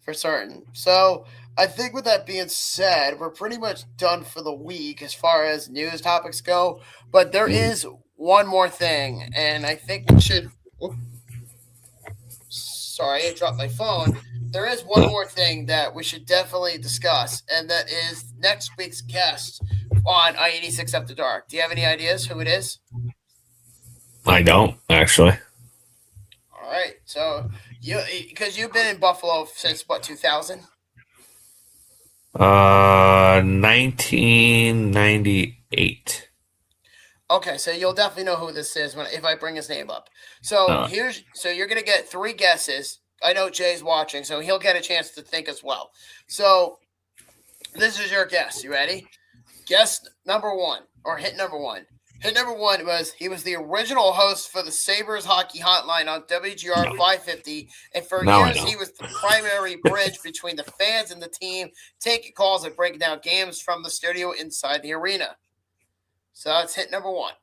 For certain. So I think with that being said, we're pretty much done for the week as far as news topics go. But there Mhm. is one more thing, and I think we should. Sorry, I dropped my phone. There is one more thing that we should definitely discuss, and that is next week's guest on I-86 After Dark. Do you have any ideas who it is? I don't actually. All right, so because you've been in Buffalo since what 2000. 1998. Okay, so you'll definitely know who this is if I bring his name up. So Uh, you're gonna get 3 guesses. I know Jay's watching, so he'll get a chance to think as well. So this is your guess. You ready? Guess number one or hit number one. Hit number one was he was the original host for the Sabres Hockey Hotline on WGR 550, and for years he was the primary bridge between the fans and the team, taking calls and breaking down games from the studio inside the arena. So that's hit number one.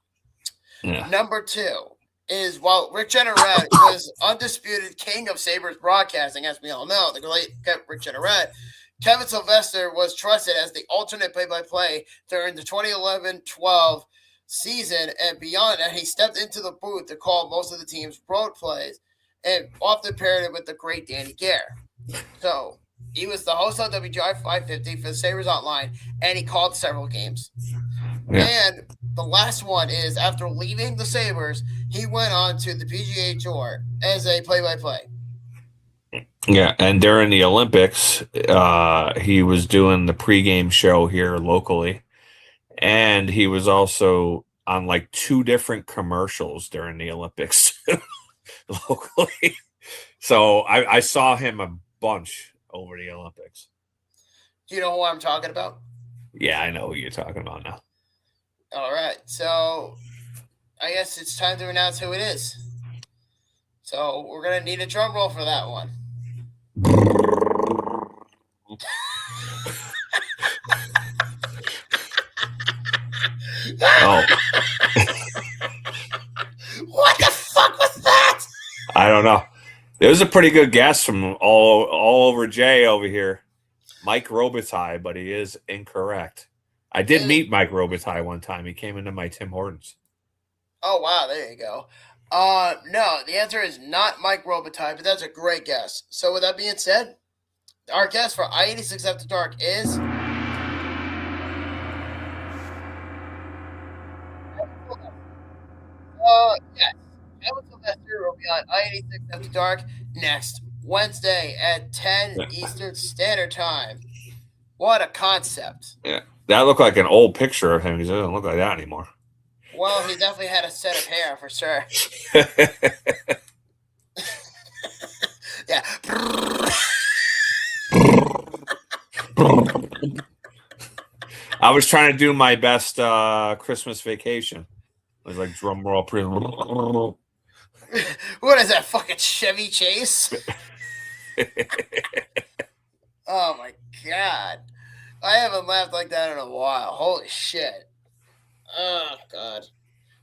Yeah. Number two is while Rick Jeanneret was undisputed king of Sabres broadcasting, as we all know, the great Rick Jeanneret, Kevin Sylvester was trusted as the alternate play-by-play during the 2011-12 season and beyond, and he stepped into the booth to call most of the team's road plays and often paired it with the great Danny Gare. So he was the host on WGI 550 for the Sabres Hotline, and he called several games. Yeah. And the last one is after leaving the Sabres, he went on to the PGA Tour as a play-by-play. Yeah, and during the Olympics, he was doing the pregame show here locally. And he was also on like 2 different commercials during the Olympics locally. So I saw him a bunch over the Olympics. Do you know who I'm talking about? Yeah, I know who you're talking about now. All right. So I guess it's time to announce who it is. So we're going to need a drum roll for that one. Oh. What the fuck was that? I don't know. It was a pretty good guess from all over Jay over here. Mike Robitaille, but he is incorrect. I did meet Mike Robitaille one time. He came into my Tim Hortons. Oh, wow. There you go. No, the answer is not Mike Robitaille, but that's a great guess. So with that being said, our guess for I-86 After Dark is... yes. Kevin Sylvester will be on I-86 After Dark next Wednesday at 10 Eastern Standard Time. What a concept. Yeah. That looked like an old picture of him. He doesn't look like that anymore. Well, he definitely had a set of hair for sure. Yeah. I was trying to do my best Christmas Vacation. It was like drum roll. What is that, fucking Chevy Chase? Oh my god. I haven't laughed like that in a while. Holy shit. Oh god.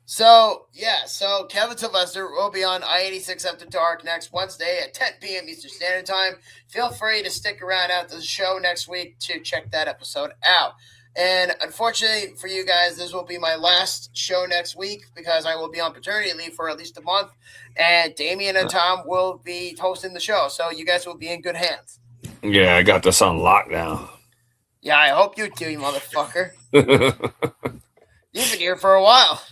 So, yeah, so Kevin Sylvester will be on I-86 After Dark next Wednesday at 10 p.m. Eastern Standard Time. Feel free to stick around after the show next week to check that episode out. And unfortunately for you guys, this will be my last show next week because I will be on paternity leave for at least a month. And Damien and Tom will be hosting the show. So you guys will be in good hands. Yeah, I got this on lockdown. Yeah, I hope you do, you motherfucker. You've been here for a while.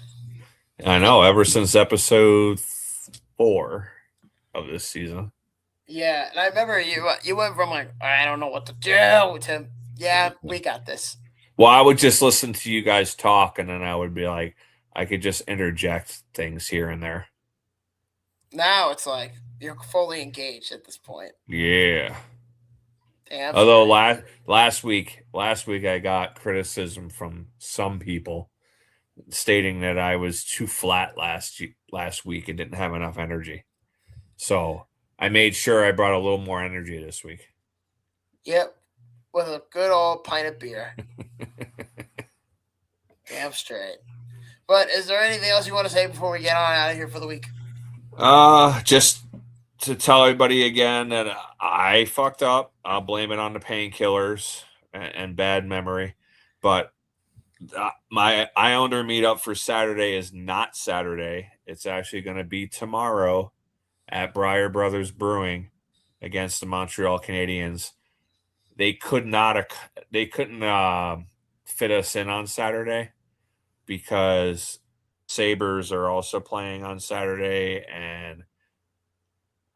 I know, ever since episode 4 of this season. Yeah, and I remember you went from like, I don't know what to do to, yeah, we got this. Well, I would just listen to you guys talk, and then I would be like, I could just interject things here and there. Now it's like you're fully engaged at this point. Yeah. Damn. Although last week I got criticism from some people stating that I was too flat last week and didn't have enough energy. So I made sure I brought a little more energy this week. Yep. With a good old pint of beer. Damn straight. But is there anything else you want to say before we get on out of here for the week? Just to tell everybody again that I fucked up. I'll blame it on the painkillers and bad memory. But my Islander meetup for Saturday is not Saturday. It's actually going to be tomorrow at Briar Brothers Brewing against the Montreal Canadiens. They couldn't fit us in on Saturday because Sabres are also playing on Saturday, and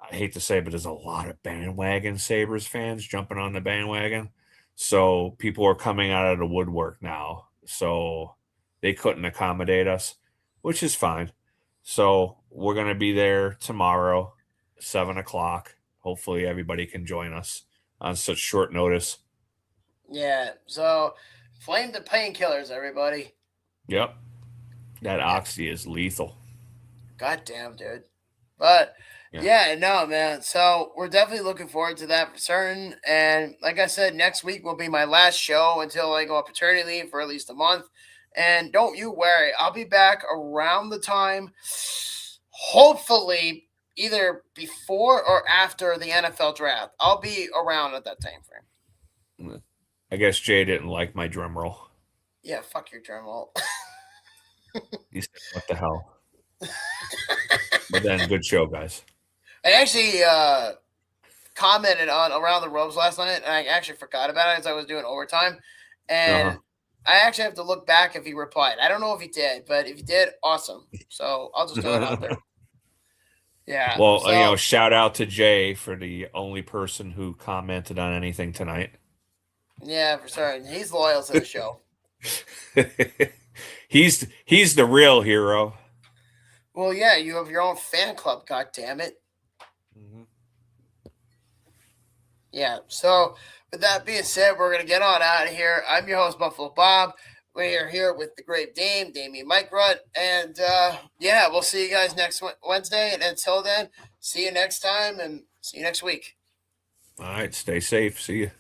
I hate to say it, but there's a lot of bandwagon Sabres fans jumping on the bandwagon. So people are coming out of the woodwork now. So they couldn't accommodate us, which is fine. So we're going to be there tomorrow, 7:00. Hopefully everybody can join us on such short notice. Yeah. So flame the painkillers, everybody. Yep. That oxy is lethal. God damn, dude. But Yeah. no, man. So we're definitely looking forward to that for certain. And like I said, next week will be my last show until I go on paternity leave for at least a month. And don't you worry, I'll be back around the time, hopefully, either before or after the NFL draft. I'll be around at that time frame. I guess Jay didn't like my drum roll. Yeah, fuck your drum roll. He said, "What the hell?" But then, good show, guys. I actually commented on Around the Ropes last night, and I actually forgot about it as I was doing overtime. And I actually have to look back if he replied. I don't know if he did, but if he did, awesome. So I'll just throw it out there. Yeah. Well, So, shout out to Jay for the only person who commented on anything tonight. yeah, for certain. He's loyal to the show. He's the real hero. Well, yeah, you have your own fan club, god damn it. Mm-hmm. Yeah. So with that being said, we're gonna get on out of here. I'm your host, Buffalo Bob. We are here with the great Damien Mike Rudd. And we'll see you guys next Wednesday. And until then, see you next time and see you next week. All right, stay safe. See you.